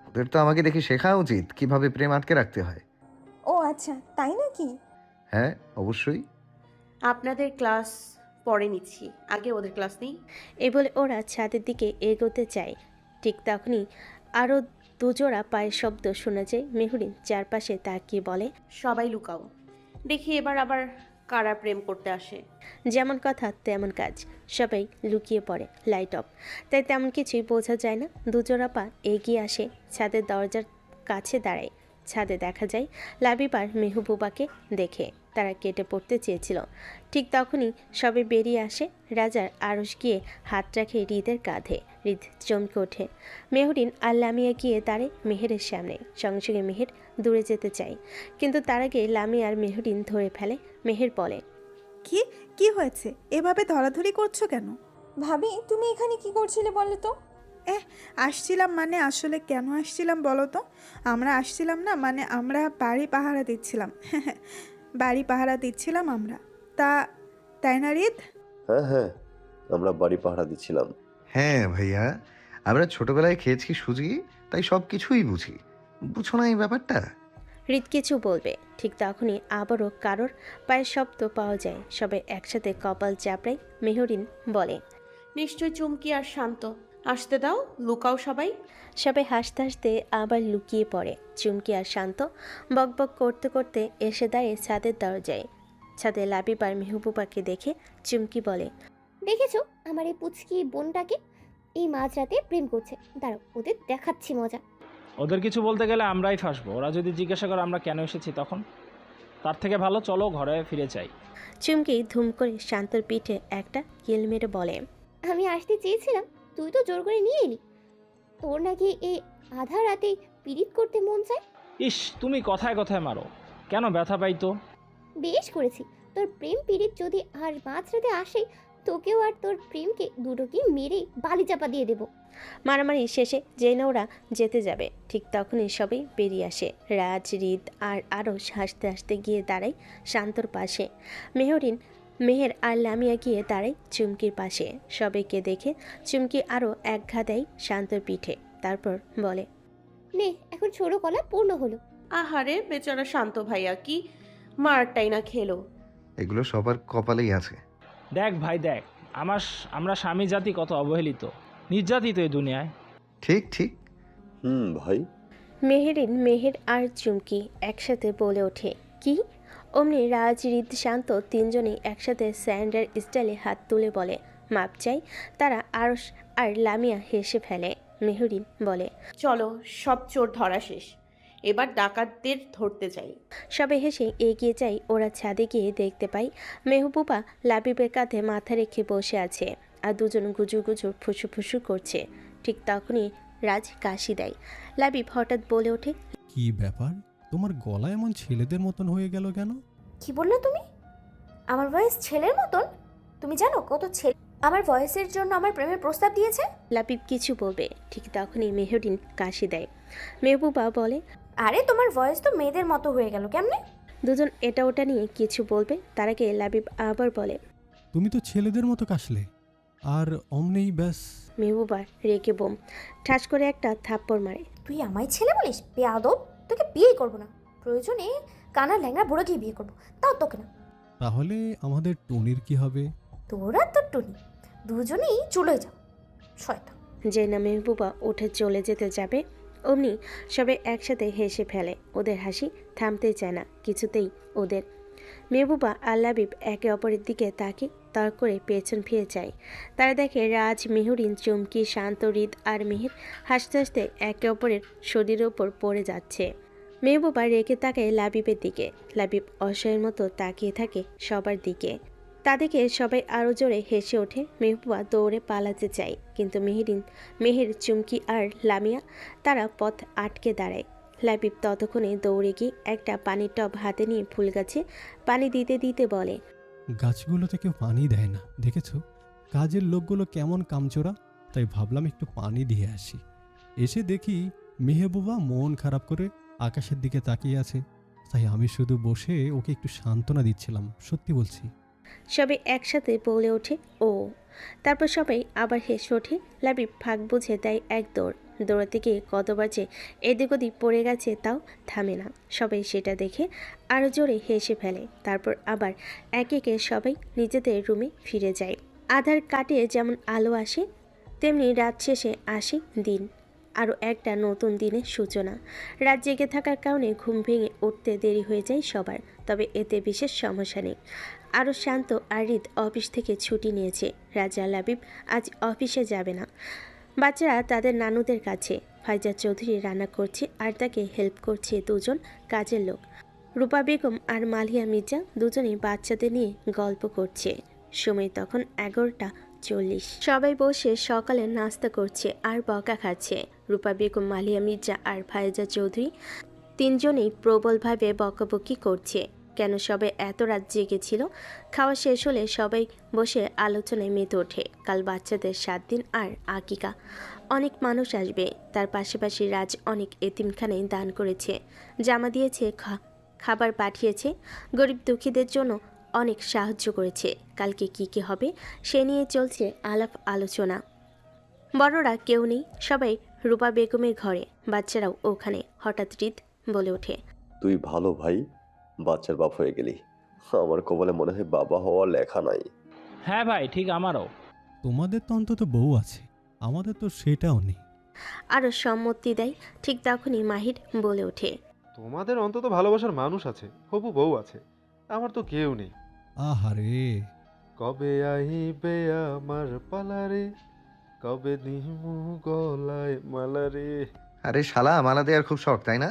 [SPEAKER 3] ওদের তো আমাকে দেখে শেখা উচিত কিভাবে প্রেম আটকে রাখতে হয়।
[SPEAKER 11] ও আচ্ছা, তাই নাকি?
[SPEAKER 3] হ্যাঁ অবশ্যই।
[SPEAKER 2] আপনাদের ক্লাস পরে নিচ্ছি, আগে ওদের ক্লাস নেই।
[SPEAKER 4] এ বলে ওরা ছাদের দিকে এগোতে চায়। ঠিক তখনই আরও দুজোড়া পায়ের শব্দ শোনা যায়। মেহরিন চারপাশে তাকিয়ে বলে,
[SPEAKER 2] সবাই লুকাও, দেখি এবার আবার কারা প্রেম করতে আসে।
[SPEAKER 4] যেমন কথা তেমন কাজ। সবাই লুকিয়ে পড়ে। লাইট অফ, তাই তেমন কিছুই বোঝা যায় না। দুজোড়া পা এগিয়ে আসে, ছাদের দরজার কাছে দাঁড়ায়। ছাদে দেখা যায় লাবিব আর মেহবুবাকে দেখে তারা কেটে পড়তে চেয়েছিল। ঠিক তখনই সবে বেরিয়ে আসে। রাজার আরশ গিয়ে হাত রাখে হৃদের কাঁধে। হৃদ চমকে ওঠে। মেহরিন আর লামিয়া গিয়ে দাঁড়ায় মেহেরের সামনে। সঙ্গে সঙ্গে মেহের দূরে যেতে চায়, কিন্তু তার আগে লামিয়া আর মেহরিন ধরে ফেলে। মেহের বলে,
[SPEAKER 7] কি কি হয়েছে? এভাবে ধরাধরি করছো কেন?
[SPEAKER 11] ভাবি, তুমি এখানে কি করছিলে বলো তো?
[SPEAKER 7] আসছিলাম মানে আসলে কেন আসছিলাম বলো তো? আমরা আসছিলাম না মানে আমরা বাড়ি পাহারা দিচ্ছিলাম। বাড়ি পাহারা দিচ্ছিলাম আমরা। তাই না রিদ?
[SPEAKER 8] হ্যাঁ হ্যাঁ, আমরা বাড়ি পাহারা দিচ্ছিলাম।
[SPEAKER 3] হ্যাঁ ভাইয়া, আমরা ছোটবেলায় খেয়েছি সুজি, তাই সব কিছুই বুঝি। বুঝো না এই ব্যাপারটা?
[SPEAKER 4] হৃদ কিছু বলবে, ঠিক তখনই আবারও কারোর পায়ের শব্দ পাওয়া যায়। সবাই একসাথে কপাল চাপড়ায়। মেহরিন বলে,
[SPEAKER 2] নিশ্চয় চুমকি আর শান্ত। আসতে দাও, লুকাও সবাই।
[SPEAKER 4] সবাই হাসতে হাসতে আবার লুকিয়ে পড়ে। চুমকি আর শান্ত বকবক করতে করতে এসে দাঁড়িয়ে ছাদের দরজায়। ছাদে লাবিব আর মেহবুবাকে দেখে চুমকি বলে,
[SPEAKER 5] দেখেছো আমার এই পুচকি বোনটাকে? এই মাঝরাতে প্রেম করছে। দাঁড়াও, ওদের দেখাচ্ছি মজা।
[SPEAKER 6] ওদের কিছু বলতে গেলে আমরাই ফাঁসবো। ওরা যদি জিজ্ঞাসা করে আমরা কেন এসেছি তখন? তার থেকে ভালো চলো ঘরে ফিরে যাই।
[SPEAKER 4] চুমকি ধুম করে শান্তর পিঠে একটা কিল মেরে বলে,
[SPEAKER 5] আমি আসতে চেয়েছিলাম, তুই তো জোর করে নিয়ে এলি। তোর নাকি এই আধা রাতে পিরিত করতে মন চায়?
[SPEAKER 6] ইস, তুমি কথায় কথায় মারো, কেন ব্যথা পাই তো?
[SPEAKER 5] বেশ করেছি। তোর প্রেম পিরিত যদি আর মাঝরাতে আসে, তোকেও আর তোর প্রেমকে দুটোকে মেরে বালি চাপা দিয়ে দেবো।
[SPEAKER 4] মারামারি শেষে যেই না ওরা যেতে যাবে ঠিক তখনই সবাই বেরিয়ে আসে। রাজ, রিদ আর আরস হাসতে হাসতে গিয়ে দাঁড়ায় শান্তর পাশে। মেহের আর লামিয়া গিয়ে দাঁড়ায় চুমকির পাশে। সবাইকে দেখে চুমকি আরও এক ঘা দেয় শান্তর পিঠে, তারপর বলে,
[SPEAKER 5] নে এখন ছোড়ো কলা পূর্ণ হলো।
[SPEAKER 2] আহারে বেচারা শান্ত ভাইয়া কি মারটাই না খেলো।
[SPEAKER 12] এগুলো সবার কপালেই আছে।
[SPEAKER 6] দেখ ভাই দেখ, আমরা স্বামী জাতি কত অবহেলিত, নির্যাতিত এই দুনিয়ায়।
[SPEAKER 12] ঠিক ঠিক।
[SPEAKER 8] ভাই।
[SPEAKER 4] মেহের আর চুমকি একসাথে বলে ওঠে, কি? অমনি রাজ, রিদ, শান্ত তিনজনেই একসাথে স্যান্ডার স্টাইলে হাত তুলে বলে, মাপ চাই। তারা আরস আর লামিয়া হেসে ফেলে। মেহরিন বলে,
[SPEAKER 2] চলো সব চোর ধরা শেষ, এবার ডাকাতদের ধরতে যাই।
[SPEAKER 4] সবে হেসে এগিয়ে যাই। ওরা ছাদে গিয়ে দেখতে পাই মেহবুবা লাবিবের কাঁধে মাথা রেখে বসে আছে আর দুজন গুজুর গুজুর ফুসু ফুসু করছে। ঠিক তখনই রাজ কাশি দেয়। লাবিব হঠাৎ বলে ওঠে,
[SPEAKER 9] কি ব্যাপার, তোমার গলা এমন ছেলেদের মতন হয়ে গেল কেন?
[SPEAKER 11] কি বললে তুমি? আমার ভয়েস ছেলের মতন? তুমি জানো কত ছেলে আমার ভয়েসের জন্য আমার প্রেমের প্রস্তাব দিয়েছে?
[SPEAKER 4] লাবিব কিছু বলবে, ঠিক তখনই মেহরিন কাশি দেয়। মেহবুবা বলে,
[SPEAKER 11] আরে তোমার ভয়েস তো মেয়েদের মতো হয়ে গেল কেমনে?
[SPEAKER 4] দুজন এটা ওটা নিয়ে কিছু বলবে, তার আগে লাবিব আবার বলে,
[SPEAKER 9] তুমি তো ছেলেদের মতো কাশলে, আর অমনেই ব্যাস।
[SPEAKER 4] মেহবুবা রেগে বোম ঠাস করে একটা থাপ্পড় মারে।
[SPEAKER 11] তুই আমায় ছেলে বলিস? বেয়াদব! তোকে বিয়ে করবো না, প্রয়োজনে কানা ল্যাংড়া বুড়োকেই বিয়ে করবো, তাও তোকে না।
[SPEAKER 9] তাহলে আমাদের টনির কি হবে?
[SPEAKER 11] তোরা তোর টুনি দুজনেই চলে যাও, শয়তান।
[SPEAKER 4] যে না মেহবুবা উঠে চলে যেতে যাবে অমনি সবাই একসাথে হেসে ফেলে। ওদের হাসি থামতে চায় না কিছুতেই ওদের। মেহবুবা আর লাবিব একে অপরের দিকে তাকিয়ে তর্ক করে পেছন ফিরে যায়। তারা দেখে রাজ, মেহরিন, চুমকি, শান্ত, রিদ আর মেহের হাসতে হাসতে একে অপরের শরীরের ওপর পড়ে যাচ্ছে। মেহবুবা রেখে তাকায় লাবিবের দিকে। লাবিব অসহায়ের মতো তাকিয়ে থাকে সবার দিকে। তাদেরকে সবাই আরও জোরে হেসে ওঠে। মেহবুবা দৌড়ে পালাতে চায়, কিন্তু মেহের, চুমকি আর লামিয়া তারা পথ আটকে দাঁড়ায়। লাবিব ততক্ষণে দৌড়ে গিয়ে একটা পানির টব হাতে নিয়ে ফুল গাছে পানি দিতে দিতে বলে,
[SPEAKER 9] গাছগুলোতে কেউ পানি দেয় না, দেখেছো? কাজের লোকগুলো কেমন কামচোরা, তাই ভাবলাম একটু পানি দিয়ে আসি। এসে দেখি মেহবুবা মন খারাপ করে আকাশের দিকে তাকিয়ে আছে, তাই আমি শুধু বসে ওকে একটু সান্ত্বনা দিচ্ছিলাম, সত্যি বলছি।
[SPEAKER 4] সবাই একসাথে বলে ওঠে, ও। তারপর সবাই আবার হেসে ওঠে। লাবিব ফাঁক বুঝে দেয় এক দৌড়। দৌড়াতে গিয়ে কতবার যে এদিক ওদিক পড়ে গেছে তাও থামে না। সবাই সেটা দেখে আরও জোরে হেসে ফেলে। তারপর আবার একে একে সবাই নিজেদের রুমে ফিরে যায়। আধার কাটিয়ে যেমন আলো আসে, তেমনি রাত শেষে আসে দিন, আরও একটা নতুন দিনের সূচনা। রাত জেগে থাকার কারণে ঘুম ভেঙে উঠতে দেরি হয়ে যায় সবার, তবে এতে বিশেষ সমস্যা নেই। আরও শান্ত আর রিদ অফিস থেকে ছুটি নিয়েছে। রাজা লাবিব আজ অফিসে যাবে না। বাচ্চারা তাদের নানুদের কাছে। ফাইজা চৌধুরী রান্না করছে আর তাকে হেল্প করছে দুজন কাজের লোক। রূপা বেগম আর মালিয়া মির্জা দুজনেই বাচ্চাদের নিয়ে গল্প করছে। সময় তখন 11:40। সবাই বসে সকালে নাস্তা করছে আর বকা খাচ্ছে। রূপা বেগম, মালিয়া মির্জা আর ফাইজা চৌধুরী তিনজনেই প্রবলভাবে বকাবকি করছে কেন সবাই এত রাত জেগেছিল। খাওয়া শেষ হলে সবাই বসে আলোচনায় মেতে ওঠে। কাল বাচ্চাদের 7 দিন আর আকিকা। অনেক মানুষ আসবে। তার পাশাপাশি রাজ অনেক এতিমখানায় দান করেছে, জামা দিয়েছে, খাবার পাঠিয়েছে, গরিব দুঃখীদের জন্য অনেক সাহায্য করেছে। কালকে কি কি হবে সে নিয়ে চলছে আলাপ আলোচনা। বড়রা কেউ নেই, সবাই রূপা বেগমের ঘরে, বাচ্চারাও ওখানে। হঠাৎ রিদ বলে ওঠে,
[SPEAKER 8] তুই ভালো ভাই, বাচ্চার বাপ হয়ে গেলি। আমার কপালে মনে হয় বাবা হওয়ার লেখা নাই।
[SPEAKER 6] হ্যাঁ ভাই, ঠিক আমারও।
[SPEAKER 9] তোমাদের তো অন্তত বউ আছে, আমাদের তো সেটাও নেই।
[SPEAKER 4] আরও সম্মতি দেয়। ঠিক তখনই মাহির বলে ওঠে,
[SPEAKER 13] তোমাদের অন্তত ভালোবাসার মানুষ আছে, হবু বউ আছে, আমার তো কেউ নেই।
[SPEAKER 9] আহারে,
[SPEAKER 13] কবে আইবে আমার পালারে, কবে নিমু গলায় মালারে।
[SPEAKER 12] আরে শালা, মালা দেওয়ার খুব শখ তাই না?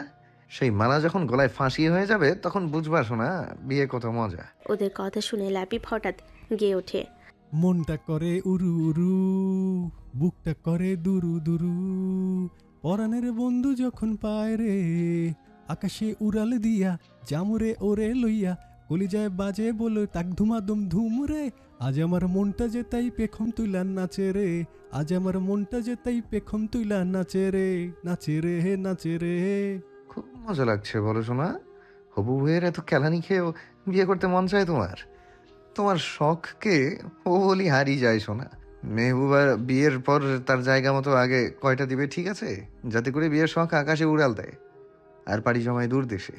[SPEAKER 12] সেই মালা যখন গলায় ফাঁসি হয়ে যাবে তখন বুঝবা শোনা বিয়ে কত মজা।
[SPEAKER 4] ওদের কথা শুনে লাবিব হঠাৎ গেয়ে ওঠে,
[SPEAKER 9] মনটা করে উরু উরু, বুকটা করে দুরু দুরু, পরাণের বন্ধু যখন পায় রে, আকাশে উড়াল দিয়া জামুরে ওরে লইয়া, কলিজায় বাজে বলে তাক ধুমাদম ধুম রে, আজ আমার মনটা যে তাই পেখম তুইলা নাচে রে, আজ আমার মনটা যে তাই পেখম তুইলা নাচে রে, নাচে রে নাচে রে।
[SPEAKER 12] খুব মজা লাগছে বলো শোনা। হবু বউয়ের এত কেলানি খেয়েও বিয়ে করতে মন চায় তোমার? তোমার শখকে ও বলি হারিয়ে যায় শোনা। মেহবুবা বিয়ের পর তার জায়গা মতো আগে কয়টা দিবে, ঠিক আছে, যাতে করে বিয়ের শখ আকাশে উড়াল দেয় আর পাড়ি জমায় দূর দেশে।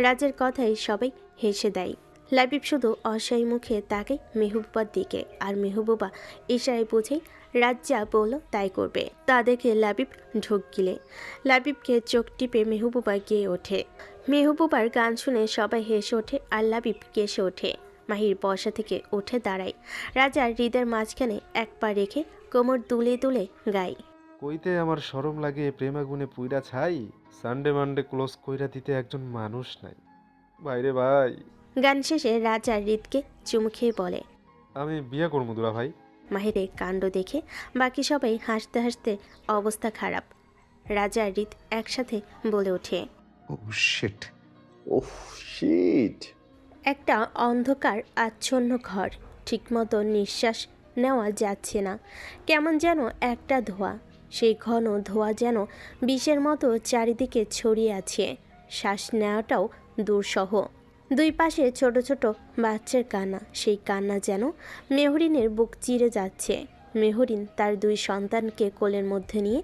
[SPEAKER 4] রাজের কথায় সবাই হেসে দেয়। লাবিব শুধু অসহায় মুখে তাকায় মেহবুবার দিকে, আর মেহবুবা ইশারায় বুঝেই রাজ যা বলল তাই করবে। তা দেখে লাবিব ঢোক গিলে লাবিবকে চোখ টিপে মেহবুবা গেয়ে ওঠে। মেহবুবার গান শুনে সবাই হেসে ওঠে আর লাবিব কেসে ওঠে। মাহির বসা থেকে উঠে দাঁড়ায়, রাজা হৃদের মাঝখানে এক পা রেখে কোমর দুলে দুলে গায়।
[SPEAKER 13] কইতে আমার শরম লাগে প্রেম আগুনে পুইরা ছাই, সানডে মানডে ক্লোজ কইরা দিতে একজন মানুষ নাই। ভাইরে ভাই,
[SPEAKER 4] গান শেষে রাজা হৃদকে চুমু খেয়ে বলে,
[SPEAKER 13] আমি বিয়া করবো দুলা ভাই।
[SPEAKER 4] মাহিরের কাণ্ড দেখে বাকি সবাই হাসতে হাসতে অবস্থা খারাপ। রাজা হৃদ একসাথে বলে ওঠে,
[SPEAKER 12] ও শিট।
[SPEAKER 8] Oh shit.
[SPEAKER 4] একটা অন্ধকার আচ্ছন্ন ঘর, ঠিকমতো নিঃশ্বাস নেওয়া যাচ্ছে না, কেমন যেন একটা ধোঁয়া। সেই ঘন ধোঁয়া যেন বিষের মতো চারিদিকে ছড়িয়ে আছে, শ্বাস নেওয়াটাও দুঃসহ। দুই পাশে ছোট ছোট বাচ্চার কান্না, সেই কান্না যেন মেহরিনের বুক চিরে যাচ্ছে। মেহরিন তার দুই সন্তানকে কোলের মধ্যে নিয়ে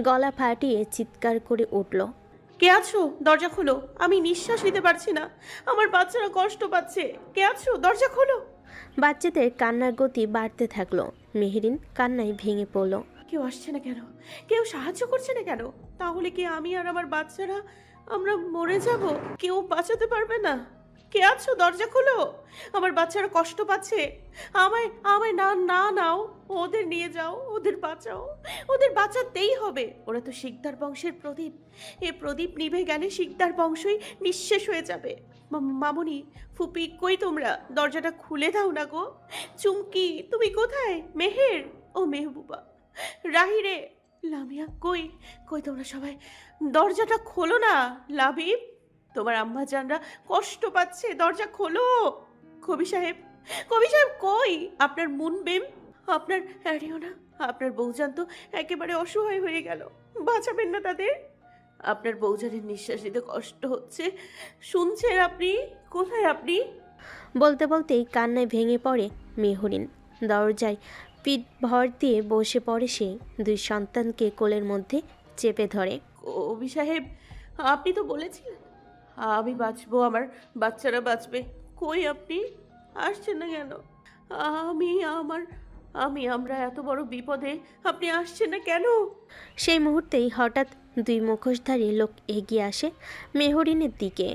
[SPEAKER 4] গলা ফাটিয়ে চিৎকার করে উঠল,
[SPEAKER 2] কে আছো? দরজা খোলো, আমি নিঃশ্বাস নিতে পারছি না, আমার বাচ্চারা কষ্ট পাচ্ছে। কে আছো? দরজা খোলো।
[SPEAKER 4] বাচ্চাদের কান্নার গতি বাড়তে থাকলো। মেহরিন কান্নায় ভেঙে পড়ল।
[SPEAKER 2] কেউ আসছে না কেন? কেউ সাহায্য করছে না কেন? তাহলে কি আমি আর আমার বাচ্চারা আমরা মরে যাব? কেউ বাঁচাতে পারবে না? কে আছো? দরজা খোলো, আমার বাচ্চারা কষ্ট পাচ্ছে। আমায় আমায় না না নাও, ওদের নিয়ে যাও, ওদের বাঁচাও, ওদের বাঁচাতেই হবে। ওরা তো শিকদার বংশের প্রদীপ, এ প্রদীপ নিভে গেলে শিকদার বংশই নিঃশেষ হয়ে যাবে। মামুনি, ফুপি, কই তোমরা? দরজাটা খুলে দাও না গো। চুমকি, তুমি কোথায়? মেহের, ও মেহবুবা, রাহিরে, লামিয়া, কই কই তোমরা সবাই? দরজাটা খোলো না। লাবিব, তোমার আম্মা জানরা কষ্ট পাচ্ছে, দরজা খোলো। কবি সাহেব, কবি সাহেব কই? আপনার মুনবেম, আপনার অ্যারিওনা, আপনার বউজান তো একেবারে অসহায় হয়ে গেল, বাঁচাবেন না তাদের? আপনার বউজানের নিঃশ্বাস নিতে কষ্ট হচ্ছে, শুনছেন আপনি? কোথায় আপনি?
[SPEAKER 4] বলতে বলতেই কান্নায় ভেঙে পড়ে মেহরিন। দরজায় পিঠ ভর দিয়ে বসে পড়ে সে, দুই সন্তানকে কোলের মধ্যে চেপে ধরে।
[SPEAKER 2] কবি সাহেব, আপনি তো বলেছিলেন আমি বাঁচবো, আমার বাচ্চারা বাঁচবে। কই আপনি? আসছেন না কেন? আমি আমার আমরা এত বড় বিপদে, আপনি আসছেন না কেন?
[SPEAKER 4] সেই মুহূর্তেই হঠাৎ দুই মুখোশধারী লোক এগিয়ে আসে মেহরিনের দিকে।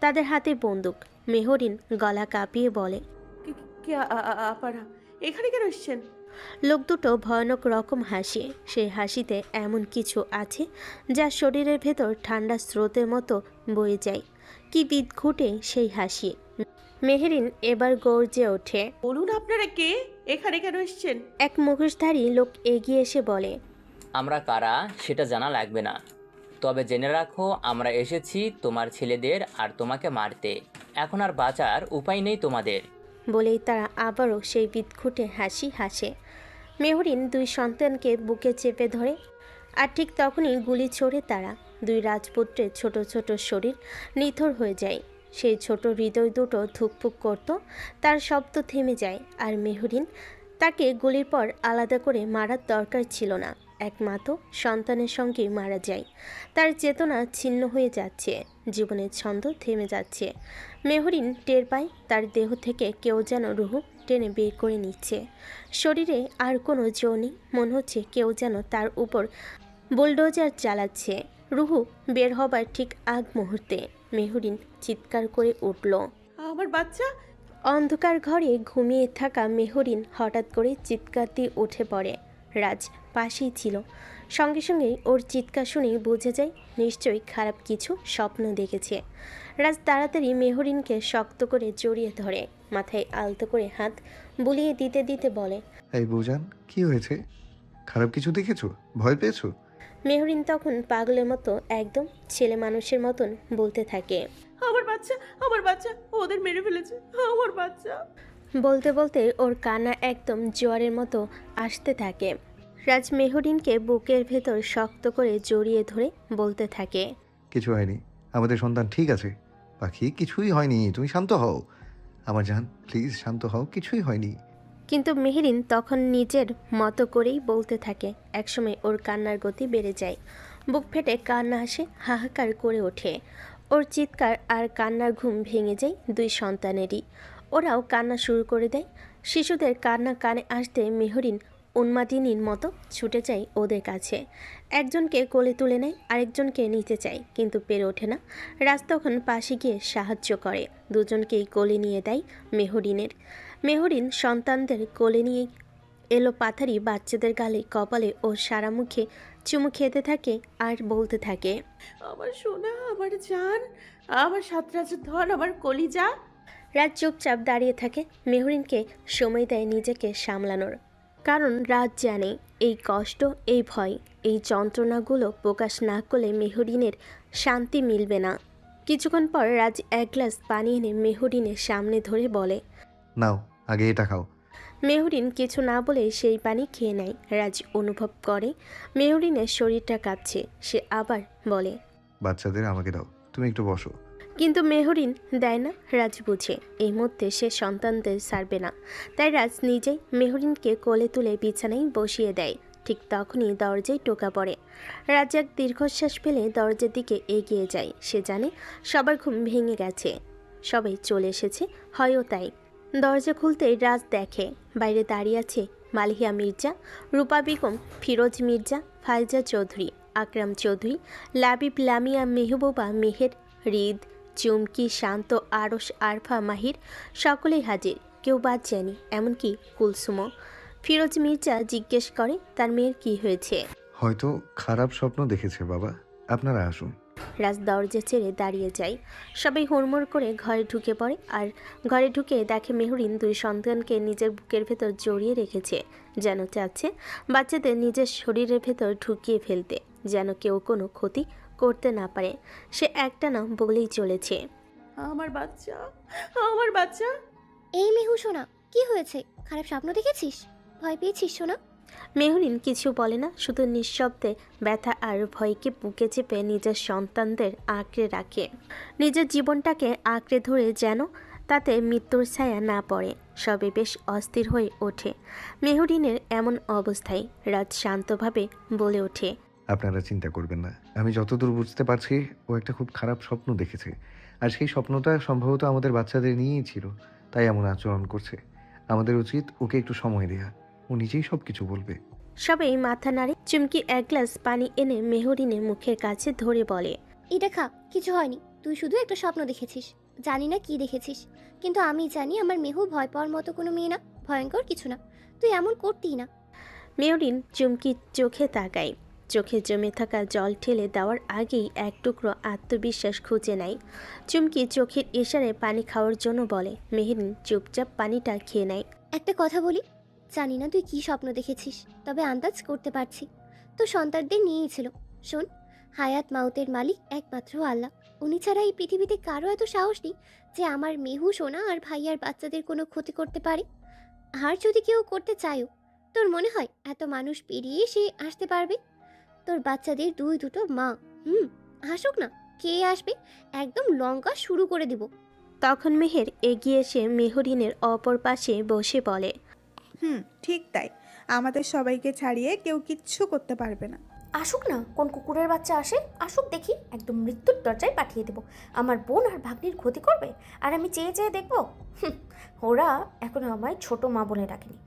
[SPEAKER 4] তাদের হাতে বন্দুক। মেহরিন গলা কাঁপিয়ে বলে,
[SPEAKER 2] কে আপারা এখানে কেন এসছেন?
[SPEAKER 4] লোক দুটো ভয়ানক রকম হাসে। সেই হাসিতে এমন কিছু আছে যা শরীরের ভেতর ঠান্ডা স্রোতের মতো বয়ে যায়। কি বিদঘুটে সেই হাসি। মেহরিন এবার গর্জে ওঠে,
[SPEAKER 2] বলুন আপনারা কে? এখানে কেন এসছেন?
[SPEAKER 4] এক মুখোশধারী লোক এগিয়ে এসে বলে,
[SPEAKER 14] আমরা কারা সেটা জানা লাগবে না, তবে জেনে রাখো আমরা এসেছি তোমার ছেলেদের আর তোমাকে মারতে। এখন আর বাঁচার উপায় নেই তোমাদের।
[SPEAKER 4] বলেই তারা আবারও সেই বিদঘুটে হাসি হাসে। মেহরিন দুই সন্তানকে বুকে চেপে ধরে, আর ঠিক তখনই গুলি ছোড়ে তারা। দুই রাজপুত্রের ছোট ছোট শরীর নিথর হয়ে যায়। সেই ছোট হৃদয় দুটো ধুকপুক করত, তার শব্দ থেমে যায়। আর মেহরিন তাকে গুলির পর আলাদা করে মারার দরকার ছিল না, একমাত্র সন্তানের সঙ্গে মারা যায়। তার চেতনা ছিন্ন হয়ে যাচ্ছে, জীবনের ছন্দ থেমে যাচ্ছে। মেহরিন টের পায় তার দেহ থেকে কেউ যেন রুহ টেনে বের করে নিচ্ছে। শরীরে আর কোনো জো নেই, মনে হচ্ছে কেউ যেন তার উপর বুলডোজার চালাচ্ছে। রুহু বের হবার ঠিক আগ মুহূর্তে মেহরিন চিৎকার করে উঠল,
[SPEAKER 2] আমার বাচ্চা!
[SPEAKER 4] অন্ধকার ঘরে ঘুমিয়ে থাকা মেহরিন হঠাৎ করে চিৎকার দিয়ে উঠে পড়ে। রাজ পাশেই ছিল। সঙ্গে সঙ্গেই ওর চিৎকার শুনে বোঝা যায় নিশ্চয়ই খারাপ কিছু স্বপ্ন দেখেছে। রাজ তাড়াতাড়ি মেহরিনকে শক্ত করে জড়িয়ে ধরে, মাথায় আলতো করে হাত বুলিয়ে দিতে দিতে বলে,
[SPEAKER 12] এই বউজান, কি হয়েছে? খারাপ কিছু দেখেছো? ভয় পেয়েছো?
[SPEAKER 4] মেহরিন তখন পাগলের মতো একদম ছেলে মানুষের মতন বলতে থাকে,
[SPEAKER 2] আমার বাচ্চা, আমার বাচ্চা, ওদের মেরে ফেলেছে, আমার বাচ্চা।
[SPEAKER 4] বলতে বলতে ওর কান্না একদম জোয়ারের মতো আসতে থাকে। রাজ মেহরিনকে বুকের ভেতর শক্ত করে জড়িয়ে ধরে বলতে থাকে,
[SPEAKER 12] কিছু হয়নি, আমাদের সন্তান ঠিক আছে। পাখি, কিছুই হয়নি, তুমি শান্ত হও। আমার জান, প্লিজ শান্ত হও, কিছুই হয়নি।
[SPEAKER 4] কিন্তু মেহরিন তখন নিজের মতো করেই বলতে থাকে। একসময় ওর কান্নার গতি বেড়ে যায়, বুক ফেটে কান্না আসে, হাহাকার করে ওঠে। ওর চিৎকার আর কান্নার ঘুম ভেঙে যায় দুই সন্তানেরই। ওরাও কান্না শুরু করে দেয়। শিশুদের কান্না কানে আসতে মেহরিন উন্মাদিনীর মতো ছুটে যায় ওদের কাছে। একজনকে কোলে তুলে নেয়, আরেকজনকে নিতে চায়, কিন্তু পেরে ওঠে না। রাজ তখন পাশে গিয়ে সাহায্য করে, দুজনকেই কোলে নিয়ে দেয় মেহরিন সন্তানদের কোলে নিয়ে এলো পাথারি বাচ্চাদের গালে, কপালে ও সারা মুখে চুমু খেতে থাকে আর বলতে থাকে,
[SPEAKER 2] আমার সোনা, আমার জান, আমার সাতরাজের ধন, আমার কলিজা।
[SPEAKER 4] রাজ চুপচাপ দাঁড়িয়ে থাকে, মেহরিনকে সময় দেয় নিজেকে সামলানোর। কারণ রাজ জানে এই কষ্ট, এই ভয়, এই যন্ত্রণাগুলো প্রকাশ না করলে মেহরিনের শান্তি মিলবে না। কিছুক্ষণ পর রাজ এক গ্লাস পানি এনে মেহরিনের সামনে ধরে বলে,
[SPEAKER 12] নাও, আগে এটা খাও।
[SPEAKER 4] মেহরিন কিছু না বলে সেই পানি খেয়ে নেয়। রাজ অনুভব করে মেহরিনের শরীরটা কাঁপছে। সে আবার বলে,
[SPEAKER 12] বাচ্চাদের আমাকে দাও, তুমি একটু বসো।
[SPEAKER 4] কিন্তু মেহরিন দেয় না। রাজ বুঝে এই মুহূর্তে সে সন্তানদের ছাড়বে না, তাই রাজ নিজেই মেহরিনকে কোলে তুলে বিছানায় বসিয়ে দেয়। ঠিক তখনই দরজায় টোকা পড়ে। রাজ এক দীর্ঘশ্বাস ফেলে দরজার দিকে এগিয়ে যায়। সে জানে সবার ঘুম ভেঙে গেছে, সবাই চলে এসেছে, হয়ও তাই। দরজা খুলতেই রাজ দেখে বাইরে দাঁড়িয়ে আছে মালিহা মির্জা, রূপা বেগম, ফিরোজ মির্জা, ফাইজা চৌধুরী, আকরাম চৌধুরী, লাবিব, লামিয়া, মেহবুবা, মেহের, রিদ, চুমকি, শান্ত, আরশ, আরফা, মাহির সকলেই হাজির, কেউ বাদ যায়নি, এমনকি কুলসুমও। ফিরোজ মির্জা জিজ্ঞেস করে তার মেয়ের কি হয়েছে।
[SPEAKER 12] হয়তো খারাপ স্বপ্ন দেখেছে বাবা, আপনারা আসুন।
[SPEAKER 4] রাজ দরজা ছেড়ে দাঁড়িয়ে যায়। সবাই হুড়মুড় করে ঘরে ঢুকে পড়ে, আর ঘরে ঢুকে দেখে মেহরিন দুই সন্তানকে নিজের বুকের ভেতর জড়িয়ে রেখেছে, যেন চাচ্ছে বাচ্চাদের নিজের শরীরের ভেতর ঢুকিয়ে ফেলতে, যেন কেউ কোনো ক্ষতি করতে না পারে। সে একটানা বলেই চলেছে,
[SPEAKER 2] আমার বাচ্চা, আমার বাচ্চা।
[SPEAKER 5] এই মেহু সোনা, কি হয়েছে? খারাপ স্বপ্ন দেখেছিস? ভয় পেয়েছিস সোনা?
[SPEAKER 4] মেহরিন কিছু বলে না, শুধু নিঃশব্দে ব্যথা আর ভয়কে বুকে চেপে নিজের সন্তানদের আঁকড়ে রাখে, নিজের জীবনটাকে আঁকড়ে ধরে যেন তাতে মৃত্যুর ছায়া না পড়ে। সবে বেশ অস্থির হয়ে ওঠে মেহরিনের এমন অবস্থায়। রাজ শান্তভাবে বলে ওঠে,
[SPEAKER 12] আপনারা চিন্তা করবেন না, আমি যতদূর বুঝতে পারছি ও একটা খুব খারাপ স্বপ্ন দেখেছে, আর সেই স্বপ্নটা সম্ভবত আমাদের বাচ্চাদের নিয়েই ছিল, তাই এমন আচরণ করছে। আমাদের উচিত ওকে একটু সময় দেয়া, ও নিজেই সব কিছু বলবে।
[SPEAKER 4] সবাই মাথা নাড়ে। চুমকি এক গ্লাস পানি এনে মেহরিনের মুখের কাছে ধরে বলে,
[SPEAKER 5] এটা খা, কিছু হয়নি। তুই শুধু একটা স্বপ্ন দেখেছিস, জানি না কি দেখেছিস, কিন্তু আমি জানি আমার মেহু ভয় পাওয়ার মতো কোনো মেয়ে না, ভয়ঙ্কর কিছু না। তুই এমন করতেই না।
[SPEAKER 4] মেহরিন চুমকির চোখে তাকায়, চোখে জমে থাকা জল ঠেলে দেওয়ার আগেই এক টুকরো আত্মবিশ্বাস খুঁজে নেয়। চুমকি চোখের ইশারায় পানি খাওয়ার জন্য বলে। মেহরিন চুপচাপ পানিটা খেয়ে নেয়।
[SPEAKER 5] একটা কথা বলি, জানি না তুই কি স্বপ্ন দেখেছিস, তবে আন্দাজ করতে পারছি তো সন্তানদের নিয়েই ছিল। শোন, হায়াত মাউতের মালিক একমাত্র আল্লাহ। উনি ছাড়া এই পৃথিবীতে কারো এত সাহস নেই যে আমার মেহু সোনা আর ভাইয়ার বাচ্চাদের কোনো ক্ষতি করতে পারে। আর যদি কেউ করতে চায়ও, তোর মনে হয় এত মানুষ পেরিয়ে সে আসতে পারবে? তোর বাচ্চাদের দুটো মা, আসুক না, কে আসবে, একদম লঙ্কা শুরু করে দিব।
[SPEAKER 4] তখন মেহের এগিয়ে এসে মেহরিনের অপর পাশে বসে বলে,
[SPEAKER 7] ঠিক তাই, আমাদের সবাইকে ছাড়িয়ে কেউ কিচ্ছু করতে পারবে না।
[SPEAKER 11] আসুক না, কোন কুকুরের বাচ্চা আসে, আসুক দেখি, একদম মৃত্যুর দরজায় পাঠিয়ে দেবো। আমার বোন আর ভাগ্নির ক্ষতি করবে আর আমি চেয়ে চেয়ে দেখবো? ওরা এখনো আমায় ছোট মা বলে ডাকেনি।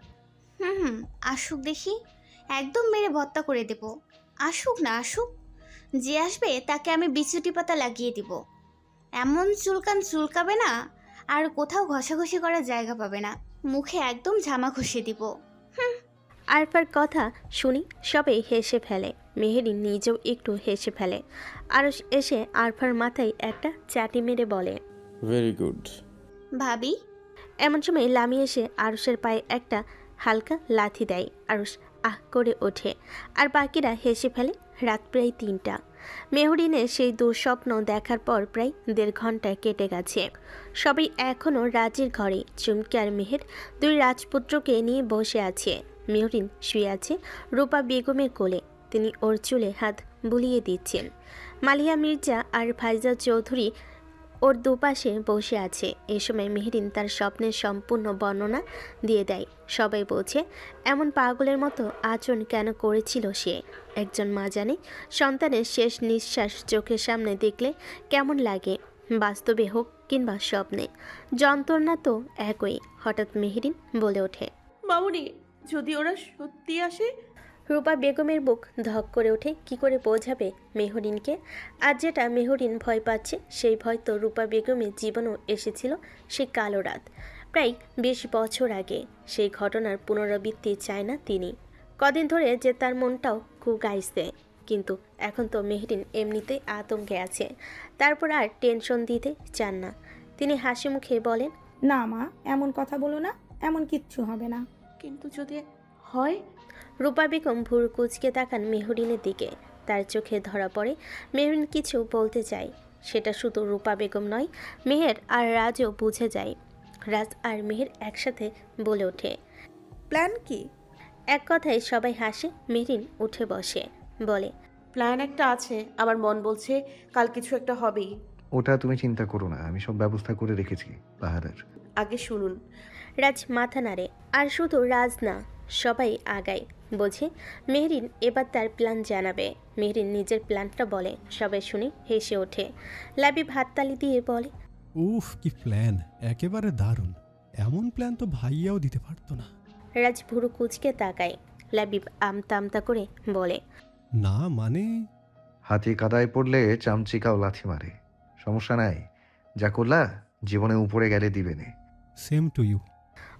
[SPEAKER 15] আসুক দেখি, একদম মেরে ভর্তা করে দেব। আসুক না, আসুক, যে আসবে তাকে আমি বিছুটি পাতা লাগিয়ে দিব, এমন চুলকাবে না, আর কোথাও ঘষাঘষি করার জায়গা পাবে না, মুখে একদম ঝামা ঘষে দিব।
[SPEAKER 4] আরফার কথা শুনি সবাই হেসে ফেলে। মেহেরিন নিজেও একটু হেসে ফেলে। আরশ এসে আরফার মাথায় একটা চাটি মেরে বলে,
[SPEAKER 10] ভেরি গুড।
[SPEAKER 15] ভাবি,
[SPEAKER 4] এমন সময় লামি এসে আরশের পায়ে একটা হালকা লাথি দেয়। আরশ আহ করে ওঠে আর বাকিরা হেসে ফেলে। রাত প্রায় 3টা। মেহরিনের সেই দুঃস্বপ্ন দেখার পর প্রায় 1.5 ঘন্টা কেটে গেছে। সবাই এখনও রাজের ঘরে। চুমকি আর মেহের 2 রাজপুত্রকে নিয়ে বসে আছে। মেহরিন শুয়ে আছে রূপা বেগমের কোলে। তিনি ওর চুলে হাত বুলিয়ে দিচ্ছেন। মালিয়া মির্জা আর ফাইজা চৌধুরী ওর দুপাশে বসে আছে। এই সময় মেহরিন তার স্বপ্নের সম্পূর্ণ বর্ণনা দিয়ে দেয়। সবাই বলছে এমন পাগলের মতো আচরণ কেন করেছিল সে। একজন মা জানে সন্তানের শেষ নিঃশ্বাস চোখের সামনে দেখলে কেমন লাগে, বাস্তবে হোক কিংবা স্বপ্নে। যন্ত্রণা তো একই। হঠাৎ মেহরিন বলে ওঠে,
[SPEAKER 2] মামুনি, যদি ওরা সত্যি আসে?
[SPEAKER 4] রূপা বেগমের বুক ধক করে ওঠে। কি করে বোঝাবে মেহরিনকে? আজ যেটা মেহরিন ভয় পাচ্ছে সেই ভয় তো রূপা বেগমের জীবনেও এসেছিল সে কালো রাত, প্রায় 20 বছর আগে। সেই ঘটনার পুনরাবৃত্তি চায় না তিনি। কদিন ধরে যে তার মনটাও খুব গাইছে, কিন্তু এখন তো মেহরিন এমনিতেই আতঙ্কে আছে, তারপর আর টেনশন দিতে চান না। তিনি হাসি মুখে বলেন,
[SPEAKER 16] না মা, এমন কথা বলো না, এমন কিচ্ছু হবে না।
[SPEAKER 2] কিন্তু যদি হয়?
[SPEAKER 4] রূপা বেগম ভুরু কুঁচকে তাকান মেহরিনের দিকে। তার চোখে ধরা পড়ে মেহরিন কিছু বলতে চায়। সেটা শুধু রূপা বেগম নয়, মেহের আর রাজও বুঝে যায়। রাজ আর মেহের একসাথে বলে ওঠে,
[SPEAKER 7] প্ল্যান কি?
[SPEAKER 4] এক কথায় সবাই হাসে। মেহরিন উঠে বসে বলে,
[SPEAKER 2] প্ল্যান একটা আছে। আমার মন বলছে কাল কিছু একটা হবেই।
[SPEAKER 12] ওটা তুমি চিন্তা করো না, আমি সব ব্যবস্থা করে রেখেছি পাহাড়ের।
[SPEAKER 2] আগে শুনুন।
[SPEAKER 4] রাজ মাথা নাড়ে। আর শুধু রাজ না, সবাই আগায়। বোঝে মেহরিন এবার তার প্ল্যান জানাবে। মেহরিন নিজের প্ল্যানটা বলে। সবাই শুনে হেসে ওঠে। লাবিব হাততালি দিয়ে বলে,
[SPEAKER 9] উফ কি প্ল্যান, একেবারে দারুণ। এমন প্ল্যান তো ভাইয়াও দিতে পারতো না।
[SPEAKER 4] রাজ ভুরু কুচকে তাকায়। লাবিব আমতা আমতা করে বলে,
[SPEAKER 9] না মানে
[SPEAKER 12] হাতি কাদায় পড়লে চামচিকাও লাথি মারে, সমস্যা নাই, যা করলা জীবনে উপরে গেলে দিবে নে।
[SPEAKER 9] Same to you.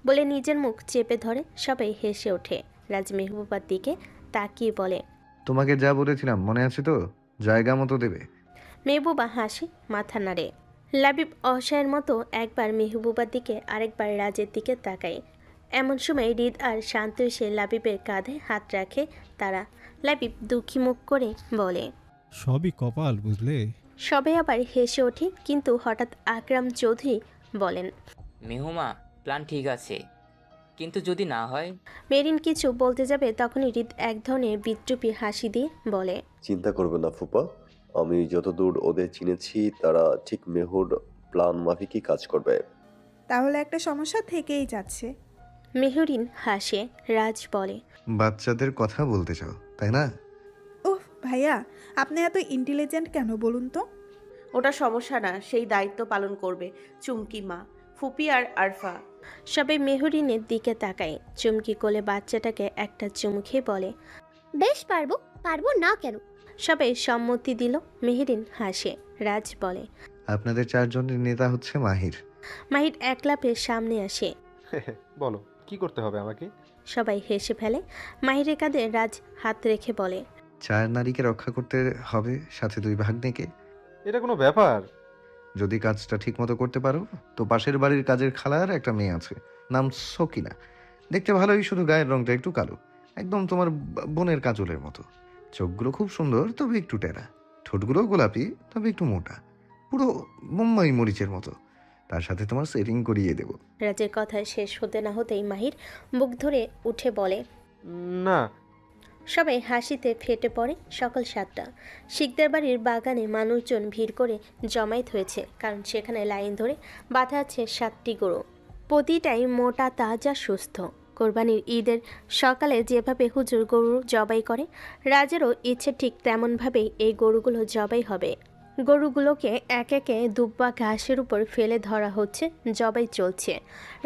[SPEAKER 4] বলে নিজের মুখ চেপে ধরে। সবাই হেসে ওঠে। রাজ মেহবুবার দিকে তাকিয়ে বলে,
[SPEAKER 12] তোমাকে যা বলেছিলাম মনে আছে তো, জায়গা মতো দেবে।
[SPEAKER 4] মেহবুবা হাসি মাথা নাড়ে। লাবিব অসহায়ের মতো একবার মেহবুবার দিকে আরেকবার রাজের দিকে তাকায়। এমন সময় হৃদ আর শান্ত এসে লাবিবের কাঁধে হাত রাখে তারা। লাবিব দুঃখী মুখ করে বলে,
[SPEAKER 9] সবই কপাল বুঝলে।
[SPEAKER 4] সবাই আবার হেসে ওঠে। কিন্তু হঠাৎ আকরাম চৌধুরী বলেন,
[SPEAKER 14] মেহুমা, প্ল্যান ঠিক আছে, কিন্তু যদি না হয়?
[SPEAKER 4] মেরিন কিছু বলতে যাবে তখনই হৃদ এক ধরনের বিদ্রুপী হাসি দিয়ে বলে,
[SPEAKER 8] চিন্তা করবে না ফুপা, আমি যতদূর ওদের চিনেছি তারা ঠিক মেহুর প্ল্যান মাফিকই কাজ করবে।
[SPEAKER 7] তাহলে একটা সমস্যা থেকেই যাচ্ছে।
[SPEAKER 4] মেহরিন হাসে। রাজ বলে,
[SPEAKER 12] বাচ্চাদের কথা বলতে চাও তাই না?
[SPEAKER 7] ওহ ভাইয়া, আপনি এত ইন্টেলিজেন্ট কেন বলুন তো?
[SPEAKER 2] ওটা সমস্যা না, সেই দায়িত্ব পালন করবে চুমকি মা, ফুপি আর আরফা।
[SPEAKER 4] সবাই মেহরিনের দিকে তাকায়। চুমকি কোলে বাচ্চাটাকে একটা চুমু খেয়ে বলে,
[SPEAKER 5] বেশ পারবো, পারবো না কেন?
[SPEAKER 4] সবাই সম্মতি দিল। মেহরিন হাসে। রাজ বলে,
[SPEAKER 12] আপনাদের 4 জনের নেতা হচ্ছে মাহির।
[SPEAKER 4] মাহির একলাপে সামনে আসে।
[SPEAKER 13] বলো কি করতে হবে আমাকে?
[SPEAKER 4] সবাই হেসে ফেলে। মাহিরের কাঁধে রাজ হাত রেখে বলে,
[SPEAKER 12] 4 নারীকে রক্ষা করতে হবে, সাথে 2 ভাগ্নেকে।
[SPEAKER 13] এটা কোনো ব্যাপার?
[SPEAKER 12] যদি কাজটা ঠিক মতো করতে পারো তো পাশের বাড়ির কাজের খালার একটা মেয়ে আছে, নাম সকিনা। দেখতে ভালোই, শুধু গায়ের রংটা একটু কালো, একদম তোমার বোনের কাজলের মতো। চোখগুলো খুব সুন্দর তবে একটু টেরা, ঠোঁটগুলো গোলাপি তবে একটু মোটা, পুরো মুম্বাই মরিচের মতো। তার সাথে তোমার সেটিং করিয়ে দেব।
[SPEAKER 4] রাজের কথা শেষ হতে না হতেই মাহির বুক ধরে উঠে বলে,
[SPEAKER 13] না।
[SPEAKER 4] সবাই হাসিতে ফেটে পড়ে। সকাল 7টা। শিকদার বাড়ির বাগানে মানুষজন ভিড় করে জমায়েত হয়েছে, কারণ সেখানে লাইন ধরে বাঁধা আছে 7টি গরু। প্রতিটাই মোটা তাজা সুস্থ। কোরবানির ঈদের সকালে যেভাবে হুজুর গরু জবাই করে, রাজেরও ইচ্ছে ঠিক তেমনভাবেই এই গরুগুলো জবাই হবে। গরুগুলোকে এক একে দুব্বা ঘাসের উপর ফেলে ধরা হচ্ছে, জবাই চলছে।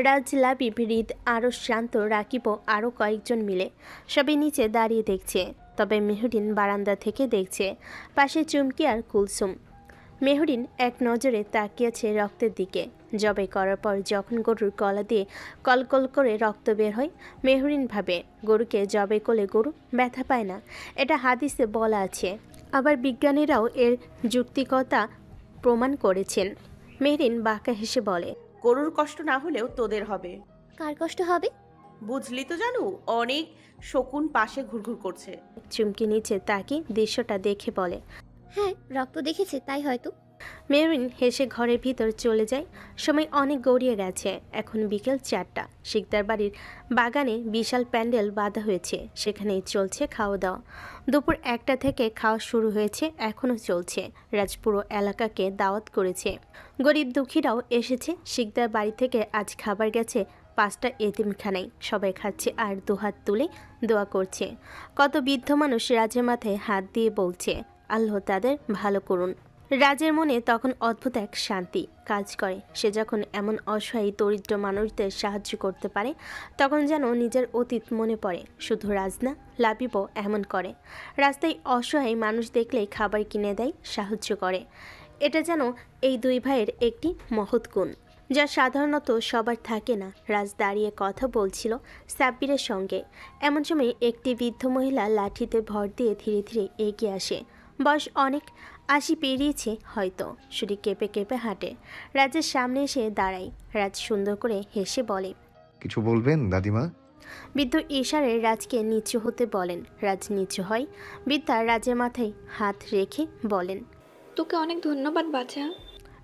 [SPEAKER 4] রাজ, লাবিব, হৃদ, আরও শান্ত, রাকিব ও আরও কয়েকজন মিলে সবাই নিচে দাঁড়িয়ে দেখছে। তবে মেহরিন বারান্দা থেকে দেখছে। পাশে চুমকি আর কুলসুম। মেহরিন এক নজরে তাকিয়েছে রক্তের দিকে। জবাই করার পর যখন গরুর গলা দিয়ে কলকল করে রক্ত বের হয়, মেহরিন ভাবে গরুকে জবাই করলে গরু ব্যথা পায় না। এটা হাদিসে বলা আছে, আবার বিজ্ঞানীরাও এর যুক্তিকতা প্রমাণ করেছেন। মেহরিন বাঁকা হেসে বলে,
[SPEAKER 2] গরুর কষ্ট না হলেও তোদের হবে।
[SPEAKER 5] কার কষ্ট হবে?
[SPEAKER 2] বুঝলি তো জানু, অনেক শকুন পাশে ঘুরঘুর করছে।
[SPEAKER 4] চুমকি নিচে তাকিয়ে দৃশ্যটা দেখে বলে,
[SPEAKER 5] হ্যাঁ, রক্ত দেখেছে তাই হয়তো।
[SPEAKER 4] মেহরিন হেসে ঘরের ভিতর চলে যায়। সময় অনেক গড়িয়ে গেছে। এখন বিকেল 4টা। শিকদার বাড়ির বাগানে বিশাল প্যান্ডেল বাঁধা হয়েছে, সেখানেই চলছে খাওয়া দাওয়া। দুপুর 1টা থেকে খাওয়া শুরু হয়েছে, এখনও চলছে। রাজপুরো এলাকাকে দাওয়াত করেছে, গরিব দুঃখীরাও এসেছে। শিকদার বাড়ি থেকে আজ খাবার গেছে 5টা এতিমখানায়। সবাই খাচ্ছে আর দুহাত তুলে দোয়া করছে। কত বৃদ্ধ মানুষ রাজের মাথায় হাত দিয়ে বলছে, আল্লাহ তাদের ভালো করুন। রাজের মনে তখন অদ্ভুত এক শান্তি কাজ করে। সে যখন এমন অসহায় দরিদ্র মানুষদের সাহায্য করতে পারে, তখন যেন নিজের অতীত মনে পড়ে। শুধু রাজ না, লাবিবও এমন করে। রাস্তায় অসহায় মানুষ দেখলেই খাবার কিনে দেয়, সাহায্য করে। এটা যেন এই দুই ভাইয়ের একটি মহৎ গুণ, যা সাধারণত সবার থাকে না। রাজ দাঁড়িয়ে কথা বলছিল সাব্বিরের সঙ্গে। এমন সময় একটি বৃদ্ধ মহিলা লাঠিতে ভর দিয়ে ধীরে ধীরে এগিয়ে আসে। বয়স অনেক, 80 পেরিয়েছে হয়তো। শুধু কেঁপে কেঁপে হাঁটে। রাজের সামনে এসে দাঁড়ায়। রাজ সুন্দর করে হেসে বলে,
[SPEAKER 12] কিছু বলবেন দাদিমা?
[SPEAKER 4] বৃদ্ধ ইশারে রাজকে নিচু হতে বলেন। রাজ নিচু হয়। বৃদ্ধা রাজের মাথায় হাত রেখে বলেন,
[SPEAKER 1] তোকে অনেক ধন্যবাদ বাছা।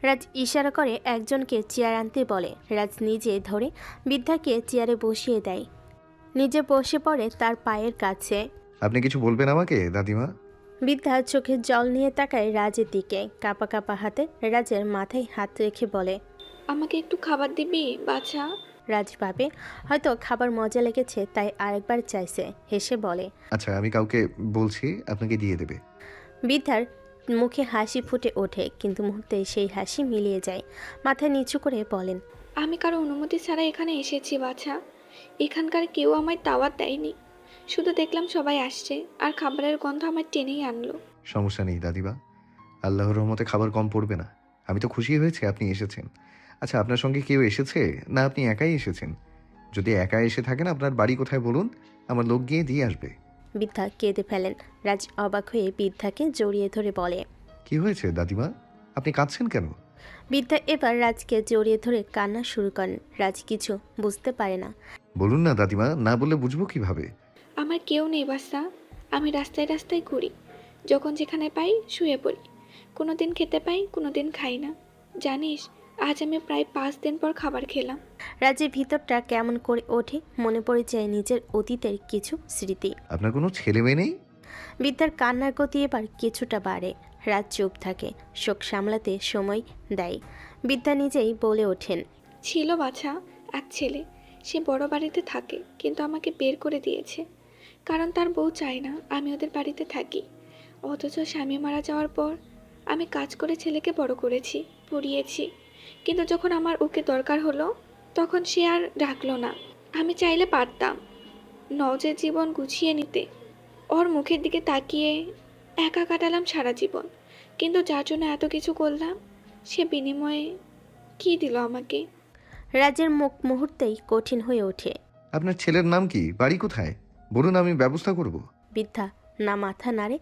[SPEAKER 4] রাজ ইশারা করে একজনকে চেয়ার আনতে বলে। রাজ নিজে ধরে বৃদ্ধাকে চেয়ারে বসিয়ে দেয়, নিজে বসে পড়ে তার পায়ের কাছে।
[SPEAKER 12] আপনি কিছু বলবেন আমাকে দাদিমা?
[SPEAKER 4] বৃদ্ধা চোখের জল নিয়ে তাকায় রাজের দিকে। কাঁপা কাঁপা হাতে রাজের মাথায় হাত রেখে বলে,
[SPEAKER 1] আমাকে একটু খাবার দিবি বাছা?
[SPEAKER 4] রাজ ভাবে হয়তো খাবার মজা লেগেছে, তাই আরেকবার চাইছে। হেসে বলে,
[SPEAKER 12] আচ্ছা, আমি কাউকে বলছি, আপনাকে দিয়ে দেবে।
[SPEAKER 4] বৃদ্ধার মুখে হাসি ফুটে ওঠে, কিন্তু মুহূর্তে সেই হাসি মিলিয়ে যায়। মাথা নিচু করে বলেন,
[SPEAKER 1] আমি কারো অনুমতি ছাড়া এখানে এসেছি বাছা। এখানকার কেউ আমায় দাওয়াত দেয়নি, শুধু দেখলাম সবাই আসছে আর খাবারের গন্ধ আমার টেনেই আনলো।
[SPEAKER 12] সমস্যা নেই দাদিমা, আল্লাহর রহমতে খাবার কম পড়বে না। আমি তো খুশি হয়েছি আপনি এসেছেন। আচ্ছা, আপনার সঙ্গে কেউ এসেছে না আপনি একাই এসেছেন? যদি একা এসে থাকেন, আপনার বাড়ি কোথায় বলুন, আমার লোক গিয়ে দিয়ে আসবে।
[SPEAKER 4] বৃদ্ধা কেঁদে ফেলেন। রাজ অবাক হয়ে বৃদ্ধাকে জড়িয়ে ধরে বলে,
[SPEAKER 12] কি হয়েছে দাদিমা, আপনি কাঁদছেন কেন?
[SPEAKER 4] বৃদ্ধা এবার রাজকে জড়িয়ে ধরে কান্না শুরু করেন। রাজ কিছু বুঝতে পারে না।
[SPEAKER 12] বলুন না দাদিমা, না বললে বুঝবো কিভাবে?
[SPEAKER 1] আমার কেউ নেই বাসা। আমি রাস্তায় রাস্তায় ঘুরি, যখন যেখানে পাই শুয়ে পড়ি। কোনো দিন খেতে পাই, কোনো দিন খাই না। জানিস, আজ আমি প্রায় 5 দিন পর খাবার খেলাম।
[SPEAKER 4] রাজের ভিতরটা কেমন করে ওঠে, মনে পড়ে যায় নিজের অতীতের কিছু স্মৃতি।
[SPEAKER 12] আপনার কোনো ছেলে মেয়ে নেই?
[SPEAKER 4] বৃদ্ধার কান্নার গতি এবার কিছুটা বাড়ে। রাজ চুপ থাকে, শোক সামলাতে সময় দেয়। বৃদ্ধা নিজেই বলে ওঠেন,
[SPEAKER 1] ছিল বাছা এক ছেলে, সে বড় বাড়িতে থাকে, কিন্তু আমাকে বের করে দিয়েছে, কারণ তার বউ চায় না আমি ওদের বাড়িতে থাকি। অথচ স্বামী মারা যাওয়ার পর আমি কাজ করে ছেলেকে বড় করেছি, পড়িয়েছি, কিন্তু যখন আমার ওকে দরকার হলো, তখন সে আর ডাকলো না। আমি চাইলে পারতাম নওজের জীবন গুছিয়ে নিতে, ওর মুখের দিকে তাকিয়ে একা কাটালাম সারা জীবন। কিন্তু যার জন্য এত কিছু করলাম, সে বিনিময়ে কি দিল আমাকে?
[SPEAKER 4] রাজের মুখ মুহূর্তেই কঠিন হয়ে ওঠে।
[SPEAKER 12] আপনার ছেলের নাম কি, বাড়ি কোথায় বলুন, আমি ব্যবস্থা করব।
[SPEAKER 4] বৃদ্ধা না মাথা নাড়ে,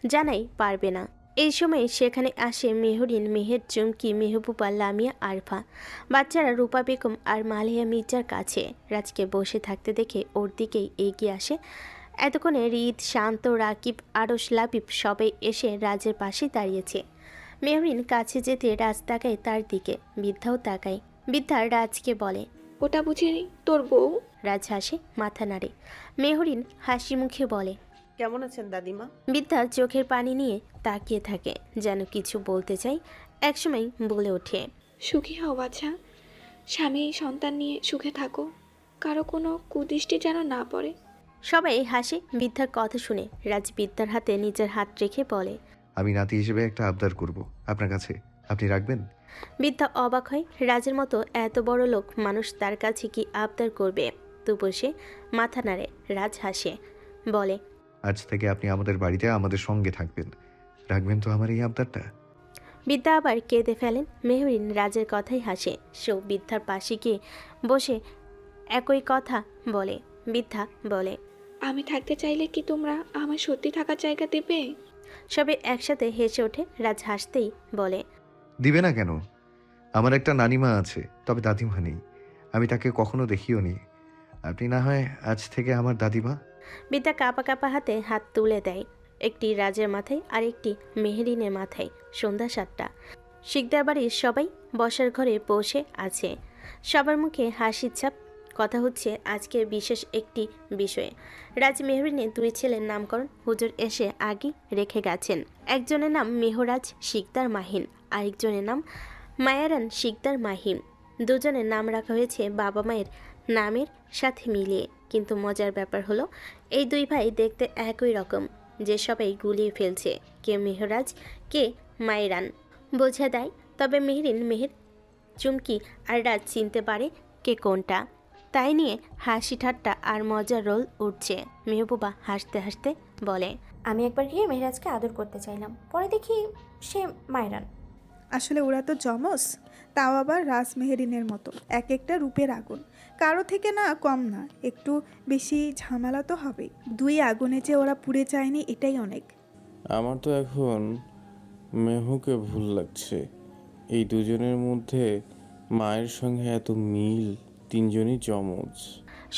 [SPEAKER 4] জানাই পারবে না। এই সময় সেখানে আসে মেহরিন, মেহের, চুমকি, মেহবুবা, লামিয়া, আরফা। বাচ্চারা রূপা বেগম আর মালিয়া মির্জার কাছে। রাজকে বসে থাকতে দেখে ওর দিকেই এগিয়ে আসে। এতক্ষণে রিদ, শান্ত, রাকিব, আরশ, লাবিব সবাই এসে রাজের পাশে দাঁড়িয়েছে। মেহরিন কাছে যেতে রাজ তাকায় তার দিকে, বৃদ্ধাও তাকায়। বৃদ্ধা রাজকে বলে,
[SPEAKER 1] ওটা বুঝি তোর বউ?
[SPEAKER 4] রাজ হাসে, মাথা নাড়ে। মেহরিন হাসি মুখে বলে,
[SPEAKER 2] কেমন আছেন দাদিমা?
[SPEAKER 4] বৃদ্ধা চোখের পানি নিয়ে তাকিয়ে থাকে, যেন কিছু বলতে চাই। একসময় বলে ওঠে,
[SPEAKER 1] সুখী হও বাছা, স্বামী সন্তান নিয়ে সুখে থাকো, কারো কোনো কুদৃষ্টি যেন না পড়ে।
[SPEAKER 4] সবাই হাসে বৃদ্ধার কথা শুনে। রাজ বৃদ্ধার হাতে নিজের হাত রেখে বলে,
[SPEAKER 12] আমি নাতি হিসেবে একটা আবদার করব আপনার কাছে, আপনি রাখবেন?
[SPEAKER 4] বৃদ্ধা অবাক হয়। রাজের মতো এত বড় লোক মানুষ তার কাছে কি আবদার করবে? তবু সে মাথা নাড়ে। রাজ হাসে, বলে,
[SPEAKER 12] আজ থেকে আপনি আমাদের বাড়িতে আমাদের সঙ্গে থাকবেন, রাখবেন তো আমার এই আবদারটা?
[SPEAKER 4] বিদ্যা আবার কেঁদে ফেলেন। মেহরিন রাজের কথাই হাসে। সেও বিদ্যার পাশে গিয়ে বসে একই কথা বলে। বিদ্যা বলে,
[SPEAKER 1] আমি থাকতে চাইলে কি তোমরা আমার সত্যি থাকার জায়গা দেবে?
[SPEAKER 4] সবে একসাথে হেসে ওঠে। রাজ হাসতেই বলে,
[SPEAKER 12] দিবে না কেন? আমার একটা নানিমা আছে, তবে দাদিমা নেই। আমি তাকে কখনো দেখিও নি। আপনি না হয় আজ থেকে আমার দাদিমা।
[SPEAKER 4] বিদ্যা কাঁপা কাঁপা হাতে হাত তুলে দেয়, একটি রাজের মাথায় আর একটি মেহরিনের মাথায়। সন্ধ্যা 7টা। শিকদার বাড়ির সবাই বসার ঘরে বসে আছে। সবার মুখে হাসির ছাপ। কথা হচ্ছে আজকে বিশেষ একটি বিষয়ে। রাজ মেহরিনের 2 ছেলের নামকরণ হুজুর এসে আগে রেখে গেছেন। একজনের নাম মেহরাজ শিকদার মাহিন, আরেকজনের নাম মায়ারান শিকদার মাহিম। দুজনের নাম রাখা হয়েছে বাবা মায়ের নামের সাথে মিলিয়ে। কিন্তু মজার ব্যাপার হলো এই 2 ভাই দেখতে একই রকম, যে সবাই গুলিয়ে ফেলছে কে মেহরাজ কে মায়রান। বোঝা দেয় তবে মেহরিন মেহের, চুমকি আর রাজ চিনতে পারে কে কোনটা। তাই নিয়ে হাসি ঠাট্টা আর মজার রোল উঠছে। মেহবুবা হাসতে হাসতে বলে,
[SPEAKER 11] আমি একবার গিয়ে মেহরাজকে আদর করতে চাইলাম, পরে দেখি সে মায়রান।
[SPEAKER 7] আসলে ওরা তো জমস, তাও আবার রাজ মেহেরিনের মতো। এক একটা রূপের আগুন, কারো থেকে না কম না। একটু বেশি ঝামেলা তো হবেই। 2 আগুনে যে ওরা পুড়ে যায়নি, এটাই অনেক।
[SPEAKER 10] আমার তো এখন মেহুকে ভুল লাগছে। এই দুজনের মধ্যে মায়ের সঙ্গে এত মিল, 3জনই যমজ।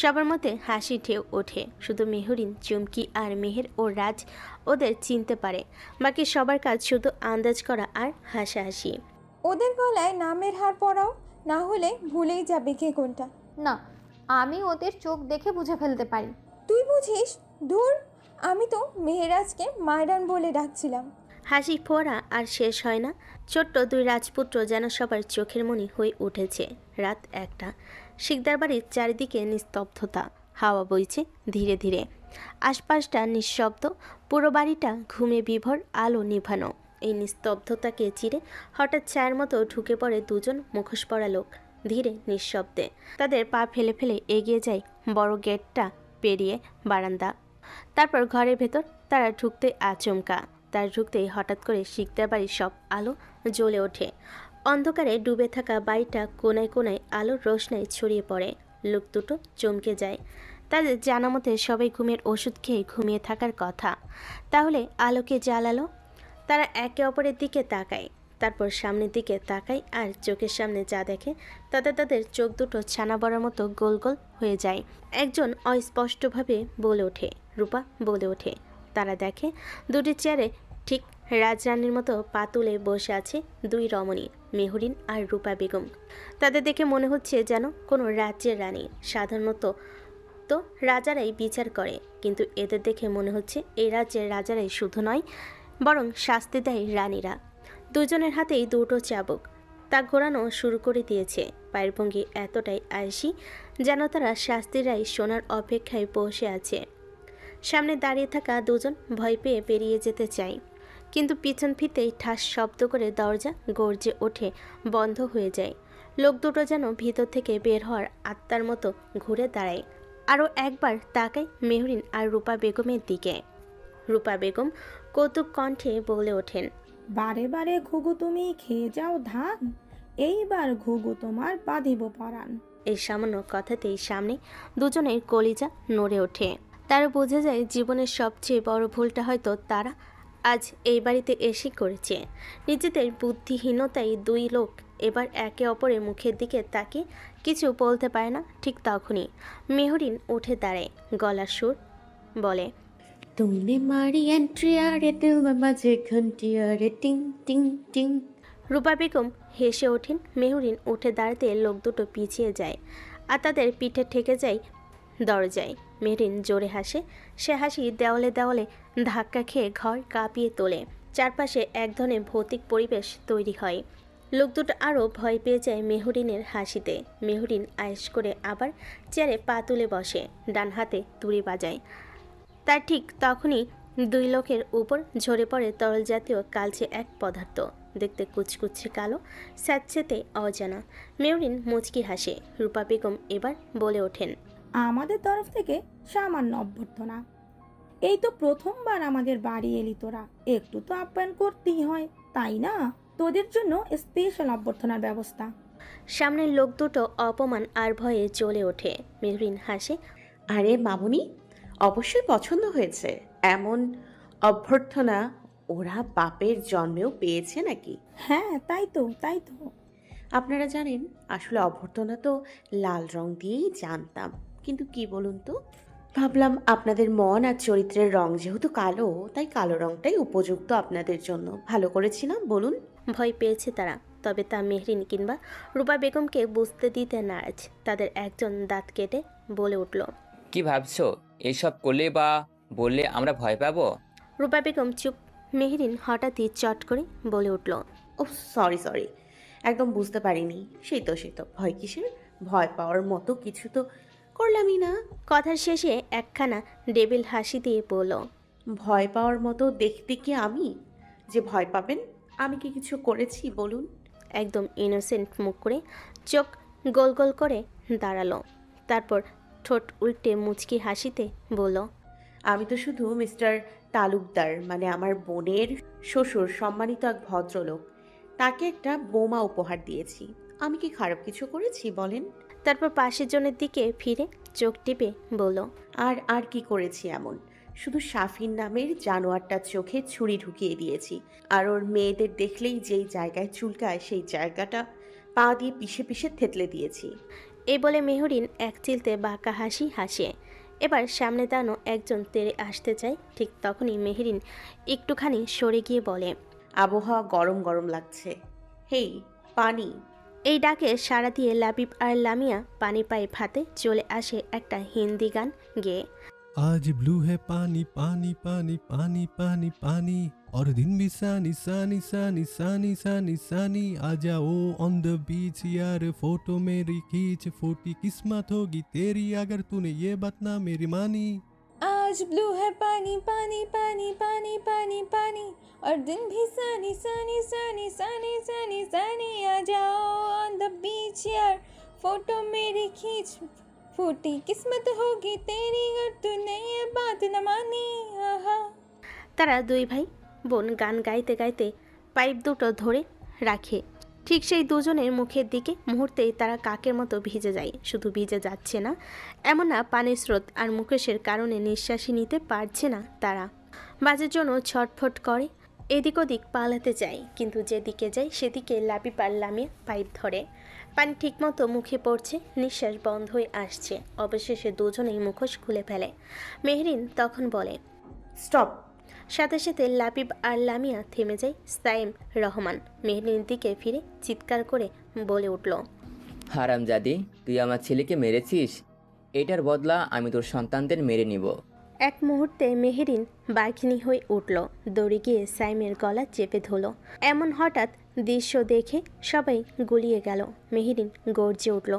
[SPEAKER 4] সবার মধ্যে হাসি ঢেউ ওঠে। শুধু মেহরিন, চুমকি আর মেহের ও রাজ ওদের চিনতে পারে। বাকি সবার কাজ শুধু আন্দাজ করা আর হাসাহাসি।
[SPEAKER 17] ওদের গলায় নামের হার পরাও, না হলে ভুলেই যাবে কে কোনটা।
[SPEAKER 18] না, আমি ওদের চোখ দেখে বুঝে ফেলতে পারি।
[SPEAKER 17] তুই বুঝিস? ধুর, আমি তো মেহেরাজকে মায়রান বলে ডাকছিলাম।
[SPEAKER 4] হাসি ফোড়া আর শেষ হয় না। ছোট্ট 2 রাজপুত্র যেন সবার চোখের মণি হয়ে উঠেছে। রাত 1টা। শিকদার বাড়ির চারিদিকে নিস্তব্ধতা। হাওয়া বইছে ধীরে ধীরে। আশপাশটা নিঃশব্দ। পুরো বাড়িটা ঘুমে বিভোর, আলো নিভানো। এই নিস্তব্ধতাকে চিরে হঠাৎ ছায়ার মতো ঢুকে পড়ে 2জন মুখোশ পরা লোক। ধীরে নিঃশব্দে তাদের পা ফেলে ফেলে এগিয়ে যায় বড় গেটটা পেরিয়ে বারান্দা। তারপর ঘরের ভেতর তারা ঢুকতে আচমকা। তার ঢুকতেই হঠাৎ করে শিকদার বাড়ির সব আলো জ্বলে ওঠে। অন্ধকারে ডুবে থাকা বাড়িটা কোনায় কোনায় আলোর রোশনায় ছড়িয়ে পড়ে। লোক দুটো চমকে যায়। তাদের জানা মতে সবাই ঘুমের ওষুধ খেয়ে ঘুমিয়ে থাকার কথা, তাহলে আলোকে জ্বালালো। তারা একে অপরের দিকে তাকায়, তারপর সামনের দিকে তাকায় আর চোখের সামনে যা দেখে তাতে তাদের চোখ দুটো ছানা বড়ার মতো গোল গোল হয়ে যায়। একজন অস্পষ্টভাবে বলে ওঠে, রূপা বলে ওঠে। তারা দেখে 2টি চেয়ারে ঠিক রাজরানীর মতো পা তুলে বসে আছে 2 রমণী, মেহরিন আর রূপা বেগম। তাদের দেখে মনে হচ্ছে যেন কোনো রাজ্যের রানী। সাধারণত তো রাজারাই বিচার করে, কিন্তু এদের দেখে মনে হচ্ছে এই রাজ্যের রাজারাই শুধু নয়, বরং শাস্তি দেয় রানীরা। 2জনের হাতেই 2টো চাবুক। তা ঘোরানো শুরু করে দিয়েছে। পায়ের ভঙ্গি এতটাই আয়েসি যেন তারা শাস্তির রায় শোনার অপেক্ষায় বসে আছে। সামনে দাঁড়িয়ে থাকা 2জন ভয় পেয়ে বেরিয়ে যেতে চায়, কিন্তু পিছন ফিরতেই ঠাস শব্দ করে দরজা গর্জে ওঠে, বন্ধ হয়ে যায়। লোক দুটো যেন ভিতর থেকে বের হওয়ার আত্মার মতো ঘুরে দাঁড়ায়। আরও একবার তাকায় মেহরিন আর রূপা বেগমের দিকে। রূপা বেগম কৌতুক কণ্ঠে বলে ওঠেন,
[SPEAKER 16] বারে বারে ঘুঘু তুমি খেয়ে যাও ধান, এইবার ঘুঘু তোমার বাঁধিব পরাণ।
[SPEAKER 4] এই সামান্য কথাতেই সামনে 2জনের কলিজা নড়ে ওঠে। তারা বোঝা যায় জীবনের সবচেয়ে বড় ভুলটা হয়তো তারা আজ এই বাড়িতে এসে করেছে। নিজেদের বুদ্ধিহীনতায় 2 লোক এবার একে অপরের মুখের দিকে তাকিয়ে কিছু বলতে পারে না। ঠিক তখনই মেহরিন উঠে দাঁড়ায়, গলার সুর বলে,
[SPEAKER 2] तुमने मारी एंट्री आरे दिल में बजे घंटी आरे टिंग टिंग टिंग।
[SPEAKER 4] রূপা বেগম হেসে ওঠেন। মেহরিন উঠে দাঁড়াতে লোক দুটো পিছিয়ে যায় আর তাদের পিঠে ঠেকে যায় দরজায়। মেহরিন জোরে হাসে। সে হাসি দেওয়ালে দেওয়ালে ধাক্কা খেয়ে ঘর কাঁপিয়ে তোলে। চারপাশে এক ধরনের ভৌতিক পরিবেশ তৈরি হয়। লোক দুটো আরও ভয় পেয়ে যায় মেহরিনের হাসিতে। মেহরিন আয়েশ করে আবার চেয়ারে পা তুলে বসে, ডান হাতে তুড়ি বাজায়। তার ঠিক তখনই 2 লোকের উপর ঝরে পড়ে তরল জাতীয় কালচে এক পদার্থ। দেখতে কুচকুচে কালো, স্যাঁতসেঁতে অজানা। মেহরিন মুচকি হাসে। রূপা বেগম এবার বলে ওঠেন,
[SPEAKER 16] আমাদের তরফ থেকে সামান্য অভ্যর্থনা। এই তো প্রথমবার আমাদের বাড়ি এলি তোরা, একটু তো আপ্যায়ন করতেই হয়, তাই না? তোদের জন্য স্পেশাল অভ্যর্থনার ব্যবস্থা।
[SPEAKER 4] সামনের লোক দুটো অপমান আর ভয়ে জ্বলে ওঠে। মেহরিন হাসে।
[SPEAKER 2] আরে মামুনি, অবশ্যই পছন্দ হয়েছে। এমন অভ্যর্থনা ওরা বাপের জন্মেও পেয়েছে নাকি?
[SPEAKER 16] হ্যাঁ, তাই তো।
[SPEAKER 2] আপনারা জানেন, আসলে অভ্যর্থনা তো লাল রং দিয়েই জানতাম, কিন্তু কি বলুন তো, ভাবলাম আপনাদের মন আর চরিত্রের রং যেহেতু কালো, তাই কালো রংটাই উপযুক্ত আপনাদের জন্য। ভালো করেছি না বলুন?
[SPEAKER 4] ভয় পেয়েছে তারা, তবে তা মেহরিন কিংবা রূপা বেগমকে বুঝতে দিতে নারাজ। তাদের একজন দাঁত কেটে বলে উঠল,
[SPEAKER 14] কি ভাবছো? এইসব করলে বা বললে আমরা ভয় পাবো?
[SPEAKER 4] রূপা বেগম চুপ। মেহরিন হঠাৎই চট করে বলে উঠল,
[SPEAKER 2] ও সরি, একদম বুঝতে পারিনি। সেই তো ভয় কিসের? ভয় পাওয়ার মতো কিছু তো করলামই না।
[SPEAKER 4] কথার শেষে একখানা ডেবিল হাসি দিয়ে বলল,
[SPEAKER 2] ভয় পাওয়ার মতো দেখতে কি আমি যে ভয় পাবেন? আমি কি কিছু করেছি বলুন?
[SPEAKER 4] একদম ইনোসেন্ট মুখ করে চোখ গোল গোল করে দাঁড়ালো। তারপর ঠোঁট উল্টে মুচকি হাসিতে বলল,
[SPEAKER 2] আমি তো শুধু মিস্টার তালুকদার, মানে আমার বোনের শ্বশুর, সম্মানিত এক ভদ্রলোক, তাকে একটা বোমা উপহার দিয়েছি। আমি কি খারাপ কিছু করেছি বলেন?
[SPEAKER 4] তারপর পাশের জনের দিকে ফিরে চোখ টিপে বলল,
[SPEAKER 2] আর কি করেছি এমন? শুধু শাফিন নামের জানোয়ারটার চোখে ছুরি ঢুকিয়ে দিয়েছি, আর ওর মেয়েদের দেখলেই যেই জায়গায় চুলকায় সেই জায়গাটা পা দিয়ে পিষে পিষে থেতলে দিয়েছি।
[SPEAKER 4] এই বলে মেহরিন এক চিলতে বাঁকা হাসি হাসে। এবার সামনে দাঁড়ানো একজন তেড়ে আসতে চায়। ঠিক তখনই মেহরিন একটুখানি সরে গিয়ে বলে,
[SPEAKER 2] আবহাওয়া গরম গরম লাগছে, হেই পানি।
[SPEAKER 4] এই ডাকে সাড়া দিয়ে লাবিব আর লামিয়া পানি পায়ে ভাতে চলে আসে একটা হিন্দি গান গেয়ে।
[SPEAKER 9] आज ब्लू है पानी पानी पानी पानी पानी पानी और दिन भी सानी सानी सानी सानी सानी सानी आ जाओ ऑन द बीच यार फोटो मेरी खींच फूटी किस्मत होगी तेरी अगर तूने ये बात ना मेरी मानी।
[SPEAKER 17] आज ब्लू है पानी पानी पानी पानी पानी पानी और दिन भी सनी सनी सनी सनी सनी सनी आ जाओ ऑन द बीच यार फोटो मेरी खींच फूटी किस्मत होगी तेरी अगर तूने ये बात न मानी। आहा।
[SPEAKER 4] তারা দুই ভাই বোন গান গাইতে গাইতে পাইপ দুটো ধরে রাখে। ঠিক সেই দুজনের মুখের দিকে মুহূর্তেই তারা কাকের মতো ভিজে যায়। শুধু ভিজে যাচ্ছে না এমন না, পানির স্রোত আর মুকেশের কারণে নিঃশ্বাসই নিতে পারছে না তারা। বাজের জন্য ছটফট করে, এদিক ওদিক পালাতে চায়, কিন্তু যেদিকে যায় সেদিকে লাপি পাল্লামে পাইপ ধরে। পানি ঠিকমতো মুখে পড়ছে, নিঃশ্বাস বন্ধ হয়ে আসছে। অবশেষে দুজনেই মুখোশ খুলে ফেলে। মেহরিন তখন বলে,
[SPEAKER 2] স্টপ।
[SPEAKER 4] সাথে সাথে লাবিব আর লামিয়া থেমে যায়। সাইম রহমান মেহরিনের দিকে ফিরে চিৎকার করে বলে উঠল,
[SPEAKER 14] হারামজাদি, তুই আমার ছেলেকে মেরেছিস। এটার বদলা আমি তোর সন্তানদের মেরে নিব।
[SPEAKER 4] এক মুহূর্তে মেহরিন বাঘিনী হয়ে উঠল, দৌড়ে গিয়ে সাইমের গলা চেপে ধরল। এমন হঠাৎ দৃশ্য দেখে সবাই গুলিয়ে গেল। মেহরিন গর্জে উঠল,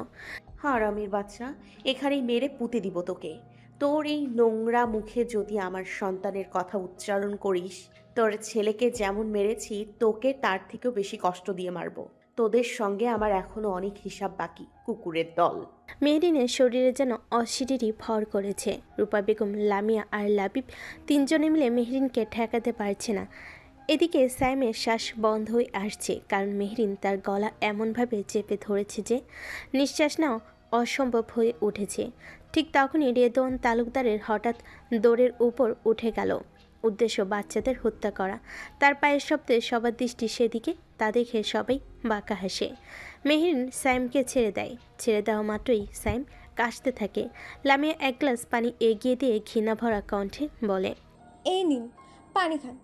[SPEAKER 2] হারামির বাচ্চা, এখানেই মেরে পুঁতে দিব তোকে। তোর এই নোংরা মুখে যদি আমার সন্তানের কথা উচ্চারণ করিস, তোর ছেলেকে যেমন মেরেছি তোকে তার থেকেও বেশি কষ্ট দিয়ে মারব। তোদের সঙ্গে আমার এখনো অনেক হিসাব বাকি, কুকুরের দল।
[SPEAKER 4] মেহরিনের শরীরে যেন অশিরিরই ভর করেছে। রূপা বেগম, লামিয়া আর লাবিব তিনজনে মিলে মেহরিনকে ঠেকাতে পারছে না। এদিকে সাইমের শ্বাস বন্ধ হয়ে আসছে, কারণ মেহরিন তার গলা এমনভাবে চেপে ধরেছে যে নিঃশ্বাস নেওয়া অসম্ভব হয়ে উঠেছে। ঠিক তখনই রেদওয়ান তালুকদারের হঠাৎ দৌড়ের উপর উঠে গেল। উদ্দেশ্য বাচ্চাদের হত্যা করা। তার পায়ের শব্দে সবার দৃষ্টি সেদিকে, তা দেখে সবাই বাঁকা হাসে। মেহরিন সাইমকে ছেড়ে দেয়। ছেড়ে দেওয়া মাত্রই সাইম কাশতে থাকে। লামিয়া এক গ্লাস পানি এগিয়ে দিয়ে ঘৃণা ভরা কণ্ঠে বলে,
[SPEAKER 17] এই নিন পানি খান।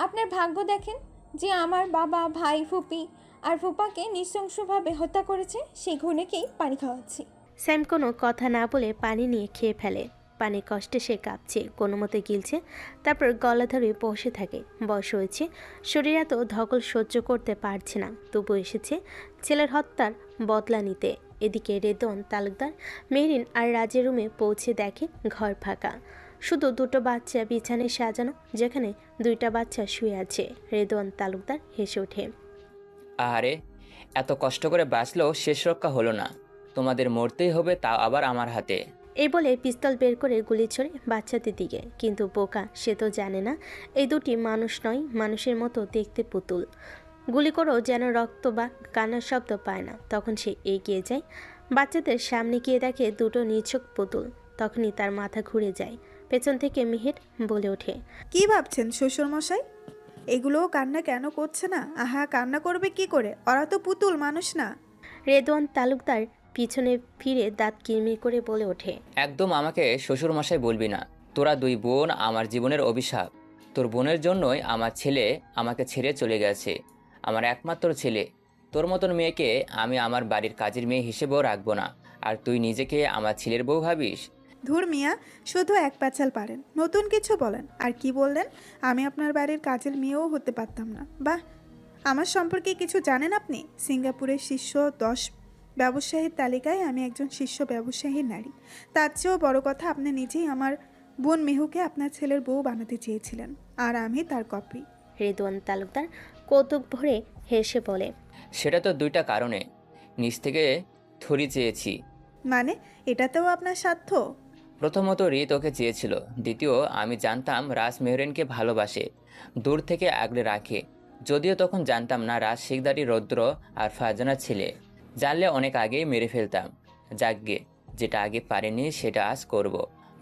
[SPEAKER 17] আপনার ভাগ্য দেখেন যে আমার বাবা, ভাই, ফুপি আর ফুপাকে নৃশংসভাবে হত্যা করেছে, সেই ঘুণেকেই পানি খাওয়াচ্ছি।
[SPEAKER 4] স্যাম কোনো কথা না বলে পানি নিয়ে খেয়ে ফেলে। পানির কষ্টে সে কাঁপছে, কোনো মতে গিলছে, তারপর গলা ধরে বসে থাকে। বয়স হয়েছে, শরীর এত ধকল সহ্য করতে পারছে না, তবু এসেছে ছেলের হত্যার বদলা নিতে। এদিকে রেদওয়ান তালুকদার, মেহরিন আর রাজের রুমে পৌঁছে দেখে ঘর ফাঁকা, শুধু দুটো বাচ্চা বিছানায় সাজানো, যেখানে দুইটা বাচ্চা শুয়ে আছে। রেদওয়ান তালুকদার হেসে ওঠে,
[SPEAKER 14] আরে এত কষ্ট করে বাঁচলেও শেষ রক্ষা হলো না, তোমাদের মরতেই হবে, তাও আবার আমার হাতে।
[SPEAKER 4] এই বলে পিস্তল বের করে গুলি ছড়ে বাচ্চাদের দিকে। কিন্তু বোকা, সে তো জানে না এই দুটি মানুষ নয়, মানুষের মতো দেখতে পুতুল। গুলি করেও যেন রক্ত বা কান্নার শব্দ পায় না। তখন সে এগিয়ে যায়, বাচ্চাদের সামনে গিয়ে দেখে দুটো নিছক পুতুল। তখনই তার মাথা ঘুরে যায়। পেছন থেকে মিহির বলে ওঠে,
[SPEAKER 7] কি ভাবছেন শ্বশুরমশাই? এগুলোও কান্না কেন করছে না? আহা, কান্না করবে কি করে? ওরা তো পুতুল, মানুষ না।
[SPEAKER 4] রেদওয়ান তালুকদার পিছনে ফিরে দাঁত কিরমির করে বলে ওঠে,
[SPEAKER 14] একদম আমাকে শ্বশুরমশাই বলবি না। তোরা দুই বোন আমার জীবনের অভিশাপ। তোর বোনের জন্যই আমার ছেলে আমাকে ছেড়ে চলে গেছে, আমার একমাত্র ছেলে। তোর মতন মেয়েকে আমি আমার বাড়ির কাজের মেয়ে হিসেবেও রাখবো না। আর তুই নিজেকে আমার ছেলের বউ ভাবিস?
[SPEAKER 7] ধুর মিয়া, শুধু এক প্যাচাল পারেন, নতুন কিছু বলেন। আর কি বললেন? আমি আপনার বাড়ির কাজের মেয়েও হতে পারতাম না? বাহ, আমার সম্পর্কে কিছু জানেন আপনি? সিঙ্গাপুরের শীর্ষ 10 ব্যবসায়ীর তালিকায় আমি একজন শীর্ষ ব্যবসায়ী নারী। তার চেয়েও বড় কথা, আপনি নিজেই আমার বোন মেহুকে আপনার ছেলের বউ বানাতে চেয়েছিলেন, আর আমি তার কপি।
[SPEAKER 4] রেদওয়ান তালুকদার কৌতুক ভরে হেসে বলে,
[SPEAKER 14] সেটা তো দুইটা কারণে। নিজ থেকে থরি চেয়েছি।
[SPEAKER 7] মানে এটাতেও আপনার স্বার্থ?
[SPEAKER 14] প্রথমত রিত ওকে চেয়েছিল, দ্বিতীয় আমি জানতাম রাজ মেহরিনকে ভালোবাসে, দূর থেকে আগলে রাখে। যদিও তখন জানতাম না রাজ শিকদারি, রৌদ্র আর ফারজানার ছেলে। জানলে অনেক আগেই মেরে ফেলতাম। যাকগে, যেটা আগে পারিনি সেটা আজ করব।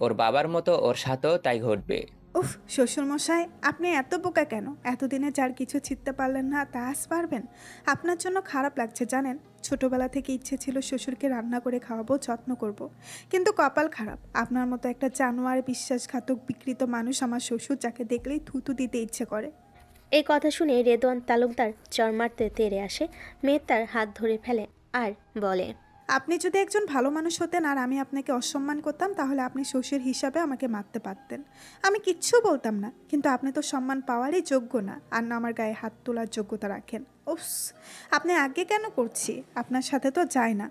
[SPEAKER 14] ওর বাবার মতো ওর সাথেও তাই ঘটবে।
[SPEAKER 7] উফ, শ্বশুরমশাই আপনি এত বোকা কেন? এতদিনে যার কিছু চিনতে পারলেন না, তা আজ পারবেন? আপনার জন্য খারাপ লাগছে জানেন। ছোটবেলা থেকে ইচ্ছে ছিল শ্বশুরকে রান্না করে খাওয়াবো, যত্ন করব। কিন্তু কপাল খারাপ, আপনার মতো একটা জানোয়ার, বিশ্বাসঘাতক, বিকৃত মানুষ আমার শ্বশুর, যাকে দেখলেই থুতু দিতে ইচ্ছে করে।
[SPEAKER 4] এই কথা শুনে রেদওয়ান তালুকদার চর মারতে তেড়ে আসে। মেয়ে তার হাত ধরে ফেলে আর বলে,
[SPEAKER 7] আপনি যদি একজন ভালো মানুষ হতেন আর আমি আপনাকে অসম্মান করতাম, তাহলে আপনি শ্বশুর হিসাবে আমাকে মারতে পারতেন, আমি কিচ্ছু বলতাম না। কিন্তু আপনি তো সম্মান পাওয়ারই যোগ্য না, আর না আমার গায়ে হাত তোলার যোগ্যতা রাখেন। উফস, আপনি আগে কেন করছি? আপনার সাথে তো যায় না।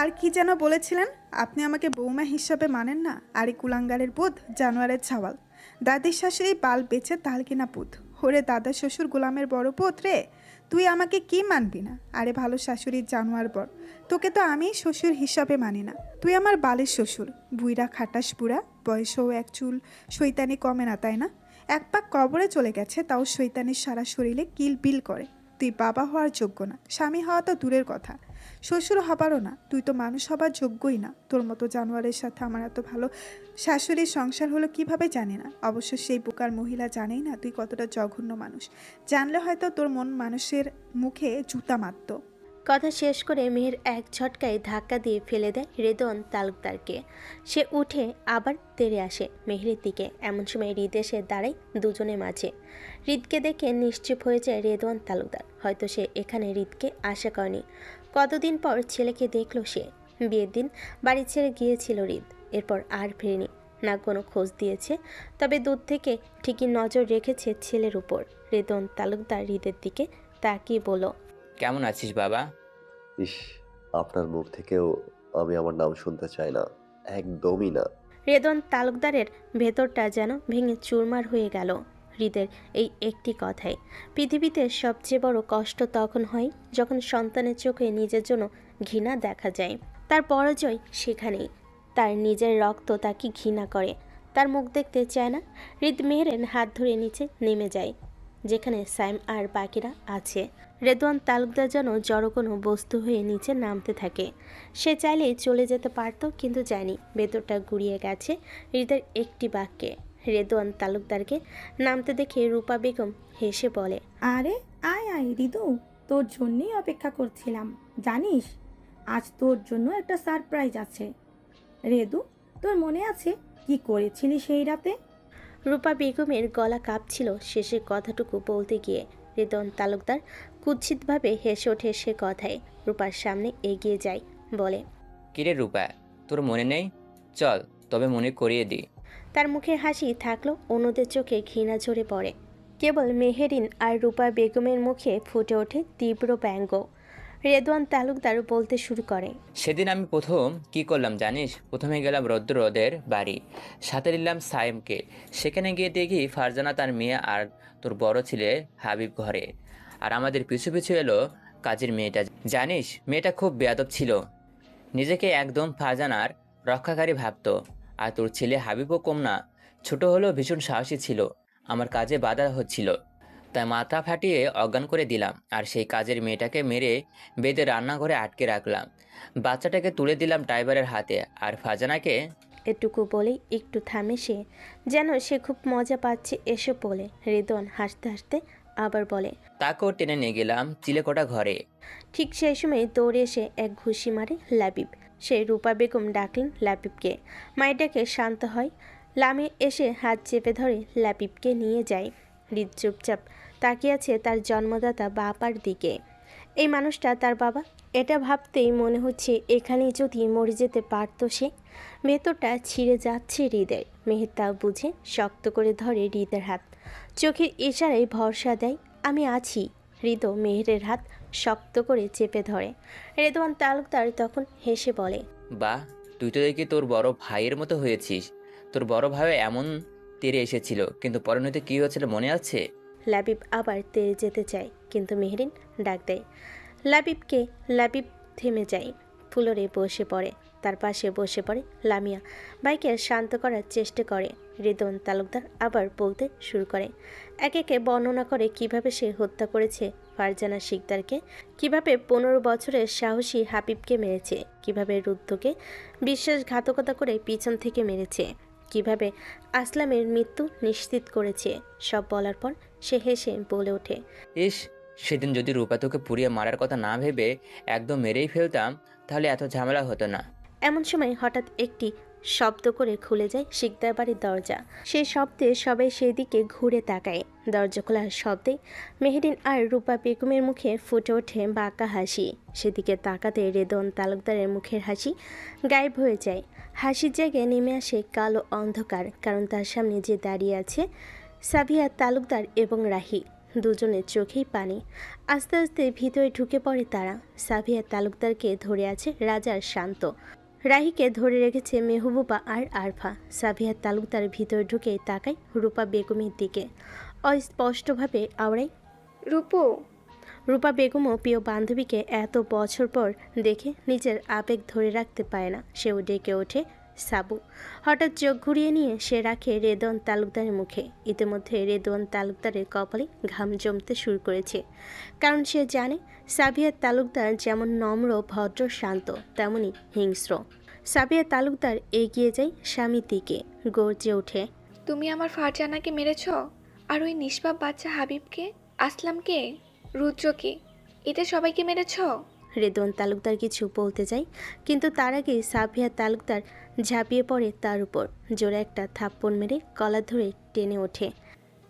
[SPEAKER 7] আর কি যেন বলেছিলেন? আপনি আমাকে বৌমা হিসাবে মানেন না? আরে কুলাঙ্গারের পুত, জানোয়ারের ছাওয়াল। দাদির শাশুড়ি বাল বেচে তাল কিনা পুত। ওরে দাদা শ্বশুর গোলামের বড় পুত রে, তুই আমাকে কি মানবি না? আরে ভালো শাশুড়ির জানোয়ার বর, তোকে তো আমি শ্বশুর হিসাবে মানি না। তুই আমার বালের শ্বশুর, বুইরা খাটাস বুড়া, বয়সেও এক চুল শৈতানি কমে না, তাই না? এক পাক কবরে চলে গেছে, তাও শৈতানির সারা শরীরে কিল বিল করে। তুই বাবা হওয়ার যোগ্য না, স্বামী হওয়া তো দূরের কথা, শ্বশুর হবারও না। তুই তো মানুষ হবার যোগ্যই না। তোর মতো জানোয়ারের সাথে আমার এত ভালো শাশুড়ির সংসার হলো কিভাবে জানি না। অবশ্য সেই বোকার মহিলা জানেই না তুই কতটা জঘন্য মানুষ। জানলে হয়তো তোর মন মানুষের মুখে জুতা মারত।
[SPEAKER 4] কথা শেষ করে মেহের এক ঝটকায় ধাক্কা দিয়ে ফেলে দেয় রেদওয়ান তালুকদারকে। সে উঠে আবার তেড়ে আসে মেহেরের দিকে। এমন সময় হৃদ এসে দাঁড়ায় দুজনের মাঝে। হৃদকে দেখে নিশ্চুপ হয়ে যায় রেদওয়ান তালুকদার। হয়তো সে এখানে হৃদকে আশা করেনি। কতদিন পর ছেলেকে দেখলো সে। বিয়ের দিন বাড়ি ছেড়ে গিয়েছিল হৃদ, এরপর আর ফেরেনি। না কোনো খোঁজ দিয়েছে, তবে দূর থেকে ঠিকই নজর রেখেছে ছেলের উপর। রেদওয়ান তালুকদার হৃদের দিকে তাকিয়ে বলল,
[SPEAKER 14] কেমন আছিস বাবা?
[SPEAKER 8] ইস, আপনার মুখ থেকেও আমি আমার নাম শুনতে চাই না, একদমই না।
[SPEAKER 4] রেদওয়ান তালুকদারের ভেতরটা যেন ভেঙে চুরমার হয়ে গেল হৃদের এই একটি কথায়। পৃথিবীতে সবচেয়ে বড় কষ্ট তখন হয় যখন সন্তানের চোখে নিজের জন্য ঘৃণা দেখা যায়। তার পরাজয় সেখানেই। তার নিজের রক্ত তাকে ঘৃণা করে, তার মুখ দেখতে চায় না। হৃদ মেহেরের হাত ধরে নিচে নেমে যায়, যেখানে সাইম আর বাকিরা আছে। রেদওয়ান তালুকদার যেন জড়ো কোনো বস্তু হয়ে নিচে নামতে থাকে। সে চাইলেই চলে যেতে পারত, কিন্তু যায়নি। ভেতরটা গুড়িয়ে গেছে হৃদের একটি বাক্যে। রেদওয়ান তালুকদারকে নামতে দেখে রূপা বেগম হেসে বলে,
[SPEAKER 16] আরে আয় আয় রিদু, তোর জন্যই অপেক্ষা করছিলাম। জানিস, আজ তোর জন্য একটা সারপ্রাইজ আছে। রেদু, তোর মনে আছে কি করেছিলি সেই রাতে?
[SPEAKER 4] রূপা বেগমের গলা কাঁপছিল শেষের কথাটুকু বলতে গিয়ে। রেদওয়ান তালুকদার কুৎসিতভাবে হেসে ওঠে সে কথায়। রূপার সামনে এগিয়ে যায়, বলে,
[SPEAKER 14] কিরে রূপা, তোর মনে নেই? চল তবে মনে করিয়ে দিই।
[SPEAKER 4] তার মুখের হাসি থাকলো, অন্যদের চোখে ঘৃণা ঝরে পড়ে। কেবল মেহেরিন আর রূপা বেগমের মুখে ফুটে ওঠে তীব্র ব্যঙ্গ। রেদওয়ান তালুকদার বলতে শুরু করে,
[SPEAKER 14] সেদিন আমি প্রথম কি করলাম জানিস? প্রথমে গেলাম রৌদ্রদের বাড়ি, সাথে নিলাম সাইমকে। সেখানে গিয়ে দেখি ফারজানা, তার মেয়ে আর তোর বড় ছেলে হাবিব ঘরে। আর আমাদের পিছু পিছু এলো কাজের মেয়েটা। জানিস, মেয়েটা খুব বেয়াদব ছিল, নিজেকে একদম ফারজানার রক্ষাকারী ভাবতো। আর তোর ছেলে হাবিবও কম না, ছোট হলেও ভীষণ সাহসী ছিল। আমার কাজে বাধা হচ্ছিল, তাই মাথা ফাটিয়ে অজ্ঞান করে দিলাম, আর সেই কাজের মেয়েটাকে মেরে বেঁধে রান্নাঘরে আটকে রাখলাম। বাচ্চাটাকে তুলে দিলাম ড্রাইভারের হাতে, আর ফারজানাকে
[SPEAKER 4] এটুকু বলেই একটু থামে সে, যেন সে খুব মজা পাচ্ছে এসব বলে। রেদওয়ান হাসতে হাসতে আবার বলে,
[SPEAKER 14] তাকেও টেনে নিয়ে গেলাম চিলেকোঠা ঘরে।
[SPEAKER 4] ঠিক সেই সময় দৌড়ে এসে এক ঘুষি মারে লাবিব। সে রূপা বেগম ডাকলেন লাবিবকে। মাইটাকে শান্ত হয়। লামে এসে হাত চেপে ধরে লাবিবকে নিয়ে যায়। হৃদ চুপচাপ তাকিয়ে আছে তার জন্মদাতা বাবার দিকে। এই মানুষটা তার বাবা, এটা ভাবতেই মনে হচ্ছে এখানেই যদি মরে যেতে পারত সে। ভেতরটা ছিঁড়ে যাচ্ছে হৃদের। মেহের তা বুঝে শক্ত করে ধরে হৃদের হাত, চোখের ইশারায় ভরসা দেয়, আমি আছি। হৃদও মেহেরের হাত শক্ত করে চেপে ধরে। রেদওয়ান তালুকদার তখন হেসে বলে,
[SPEAKER 14] বাহ, তুই তো দেখি তোর বড় ভাইয়ের মতো হয়েছিস। তোর বড় ভাইও এমন তেরে এসেছিল, কিন্তু পরিণতি কী হয়েছিল মনে আছে?
[SPEAKER 4] লাবিব আবার তেরে যেতে চায়, কিন্তু মেহরিন ডাক দেয় লাবিবকে। লাবিব থেমে যায়, ফুলরে বসে পড়ে। তার পাশে বসে পড়ে লামিয়া। ভাইকে শান্ত করার চেষ্টা করে। রেদওয়ান তালুকদার আবার বলতে শুরু করে, একে একে বর্ণনা করে কিভাবে সে হত্যা করেছে ফারজানা শিকদারকে, কিভাবে 15 বছরের সাহসী হাবিবকে মেরেছে, কিভাবে রুদ্ধকে বিশ্বাসঘাতকতা করে পিছন থেকে মেরেছে, কিভাবে আসলামের মৃত্যু নিশ্চিত করেছে। সব বলার পর সে হেসে বলে ওঠে,
[SPEAKER 14] ইস, সেদিন যদি রূপা তোকে পুড়িয়ে মারার কথা না ভেবে একদম মেরেই ফেলতাম, তাহলে এত ঝামেলা হতো না।
[SPEAKER 4] এমন সময় হঠাৎ একটি শব্দ করে খুলে যায় শিকদার বাড়ির দরজা। সেই শব্দে সবাই সেই দিকে ঘুরে তাকায়। দরজা খোলার শব্দে মেহেরিন আর রূপা বেগমের মুখে ফুটে ওঠে বাঁকা হাসি। সেদিকে তাকাতে রেদওয়ান তালুকদারের মুখের হাসি গায়েব হয়ে যায়। হাসির জায়গায় নেমে আসে কালো অন্ধকার, কারণ তার সামনে যে দাঁড়িয়ে আছে সাবিয়া তালুকদার এবং রাহি। দুজনের চোখেই পানি। আস্তে আস্তে ভিতরে ঢুকে পড়ে তারা। সাবিয়া তালুকদারকে ধরে আছে রাজার শান্ত, রাহিকে ধরে রেখেছে মেহবুবা আর আরফা। সাবিয়া তালুকদার ভিতরে ঢুকে তাকায় রূপা বেগমের দিকে, অস্পষ্টভাবে আওড়ায়,
[SPEAKER 1] রূপু।
[SPEAKER 4] রূপা বেগমও প্রিয় বান্ধবীকে এত বছর পর দেখে নিজের আবেগ ধরে রাখতে পারে না। সেও ডেকে ওঠে সাবু। হঠাৎ চোখ ঘুরিয়ে নিয়ে সে রাখে রেদওয়ান তালুকদারের মুখে। ইতিমধ্যে রেদওয়ান তালুকদারের কপালে ঘাম জমতে শুরু করেছে, কারণ সে জানে সাবিয়া তালুকদার যেমন নম্র ভদ্র শান্ত, তেমনি হিংস্র। সাবিয়া তালুকদার এগিয়ে যায় স্বামীর দিকে, গর্জে ওঠে,
[SPEAKER 1] তুমি আমার ফারজানাকে মেরেছ, আর ওই নিষ্পাপ বাচ্চা হাবিবকে, আসলামকে, রুদ্রকে, এদের সবাইকে মেরেছ।
[SPEAKER 4] রেদওয়ান তালুকদার কিছু বলতে যায়, কিন্তু তার আগে সাবিয়া তালুকদার ঝাঁপিয়ে পড়ে তার উপর। জোরে একটা থাপ্পড় মেরে গলা ধরে টেনে ওঠে,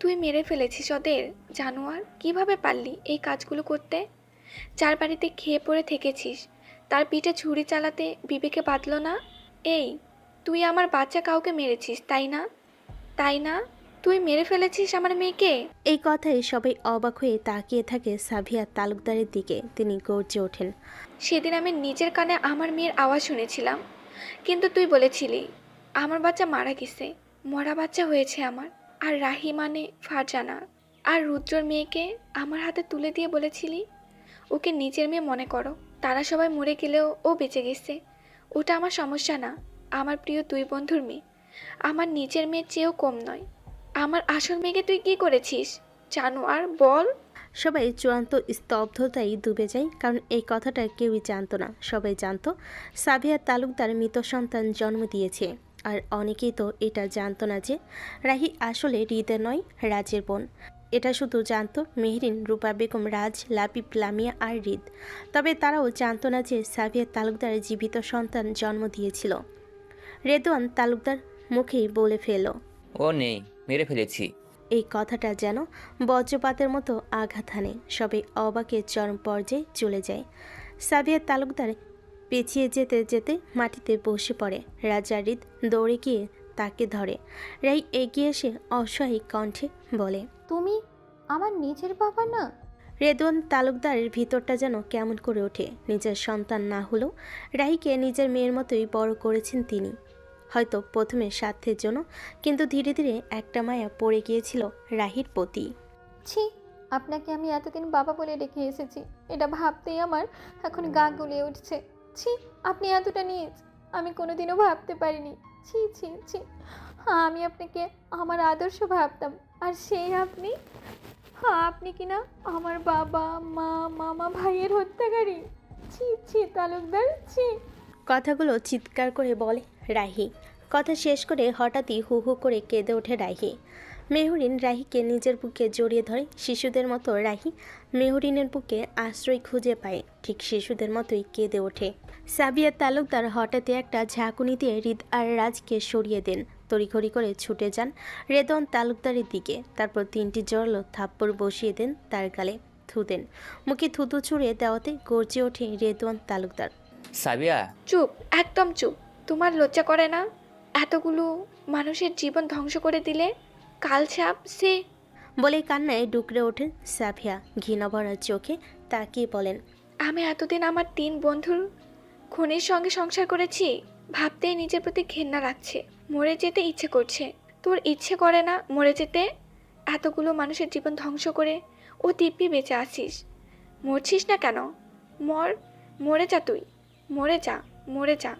[SPEAKER 1] তুই মেরে ফেলেছিস ওদের, জানোয়ার। কিভাবে পারলি এই কাজগুলো করতে? যার বাড়িতে খেয়ে পড়ে থেকেছিস, তার পিঠে ছুরি চালাতে বিবেকে বাঁধল না? এই, তুই আমার বাচ্চা কাউকে মেরেছিস, তাই না? তাই না? তুই মেরে ফেলেছিস আমার মেয়েকে।
[SPEAKER 4] এই কথায় সবাই অবাক হয়ে তাকিয়ে থাকে সাবিয়া তালুকদারের দিকে। তিনি গর্জে ওঠেন,
[SPEAKER 1] সেদিন আমি নিজের কানে আমার মেয়ের আওয়াজ শুনেছিলাম, কিন্তু তুই বলেছিলি আমার বাচ্চা মারা গেছে, মরা বাচ্চা হয়েছে আমার। আর রাহি মানে ফারজানা আর রুদ্রর মেয়েকে আমার হাতে তুলে দিয়ে বলেছিলি ওকে নিজের মেয়ে মনে করো। তারা সবাই মরে গেলেও ও বেঁচে গেছে, ওটা আমার সমস্যা না। আমার প্রিয় দুই বন্ধুর মেয়ে আমার নিজের মেয়ের চেয়েও কম নয়। আমার আসল মেয়েকে তুই কি করেছিস জানোয়ার, বল।
[SPEAKER 4] সবাই চূড়ান্ত স্তব্ধতায় ডুবে যায়, কারণ এই কথাটা কেউই জানতো না। সবাই জানতো সাবিয়া তালুকদার মৃত সন্তান জন্ম দিয়েছে, আর অনেকেই তো এটা জানতো না যে রাহি আসলে হৃদের নয়, রাজের বোন। এটা শুধু জানতো মেহরিন, রূপা বেগম, রাজ, লাবিব, লামিয়া আর হৃদ। তবে তারাও জানতো না যে সাবিয়া তালুকদার জীবিত সন্তান জন্ম দিয়েছিল। রেদওয়ান তালুকদার মুখেই বলে ফেল,
[SPEAKER 14] ও নেই, মেরে ফেলেছি।
[SPEAKER 4] এই কথাটা যেন বজ্রপাতের মতো আঘাত হানে। সবাই অবাকের চরম পর্যায়ে চলে যায়। সাবিয়া তালুকদার পেছিয়ে যেতে যেতে মাটিতে বসে পড়ে। রাজা হৃদ দৌড়ে গিয়ে তাকে ধরে। রাই এগিয়ে এসে অসহায় কণ্ঠে বলে,
[SPEAKER 18] তুমি আমার নিজের বাবা না?
[SPEAKER 4] রেদওয়ান তালুকদারের ভিতরটা যেন কেমন করে ওঠে। নিজের সন্তান না হলেও রাহিকে নিজের মেয়ের মতোই বড় করেছেন তিনি। হয়তো প্রথমে স্বার্থের জন্য, কিন্তু ধীরে ধীরে একটা মায়া পড়ে গিয়েছিল রাহির প্রতি।
[SPEAKER 18] ছি, আপনাকে আমি এতদিন বাবা বলে রেখে এসেছি, এটা ভাবতেই আমার এখন গা গুলিয়ে উঠছে। ছি, আপনি এতটা নিজ আমি কোনোদিনও ভাবতে পারিনি। ছি ছি ছি, আমি আপনাকে আমার আদর্শ ভাবতাম, আর সেই আপনি। হ্যাঁ, আপনি কি না আমার বাবা মা মামা ভাইয়ের হত্যাকারী? ছি ছি তালুকদার, ছি।
[SPEAKER 4] কথাগুলো চিৎকার করে বলে রাহি। কথা শেষ করে হঠাৎই হু হু করে কেঁদে ওঠে রাহি। মেহরিন রাহিকে নিজের বুকে জড়িয়ে ধরে। শিশুদের মতো রাহি মেহরিনের বুকে আশ্রয় খুঁজে পায়। ঠিক শিশুদের মতোই কেঁদে ওঠে। সাবিয়া তালুকদার হঠাৎই একটা ঝাঁকুনি দিয়ে হৃদ আর রাজকে সরিয়ে দেন। তড়িঘড়ি করে ছুটে যান রেদওয়ান তালুকদারের দিকে। তারপর 3টি জোরালো থাপ্পড় বসিয়ে দেন তার গালে। থু দেন। মুখে থুতু ছুঁড়ে দেওয়াতে গর্জে ওঠে রেদওয়ান তালুকদার।
[SPEAKER 14] সাবিয়া,
[SPEAKER 1] চুপ, একদম চুপ। তোমার লজ্জা করে না? এতগুলো মানুষের জীবন ধ্বংস করে দিলে। কাল সাপ সে।
[SPEAKER 4] বলে কান্নায় ডুকরে ওঠেন সাফিয়া। ঘৃণা ভরা চোখে তাকিয়ে বলেন,
[SPEAKER 1] আমি এতদিন আমার 3 বন্ধুর খুনির সঙ্গে সংসার করেছি, ভাবতেই নিজের প্রতি ঘেন্না লাগছে। মরে যেতে ইচ্ছে করছে। তোর ইচ্ছে করে না মরে যেতে? এতগুলো মানুষের জীবন ধ্বংস করে ও দিব্যি বেঁচে আছিস। মরছিস না কেন? মরে যা তুই, মরে যা, মরে যা।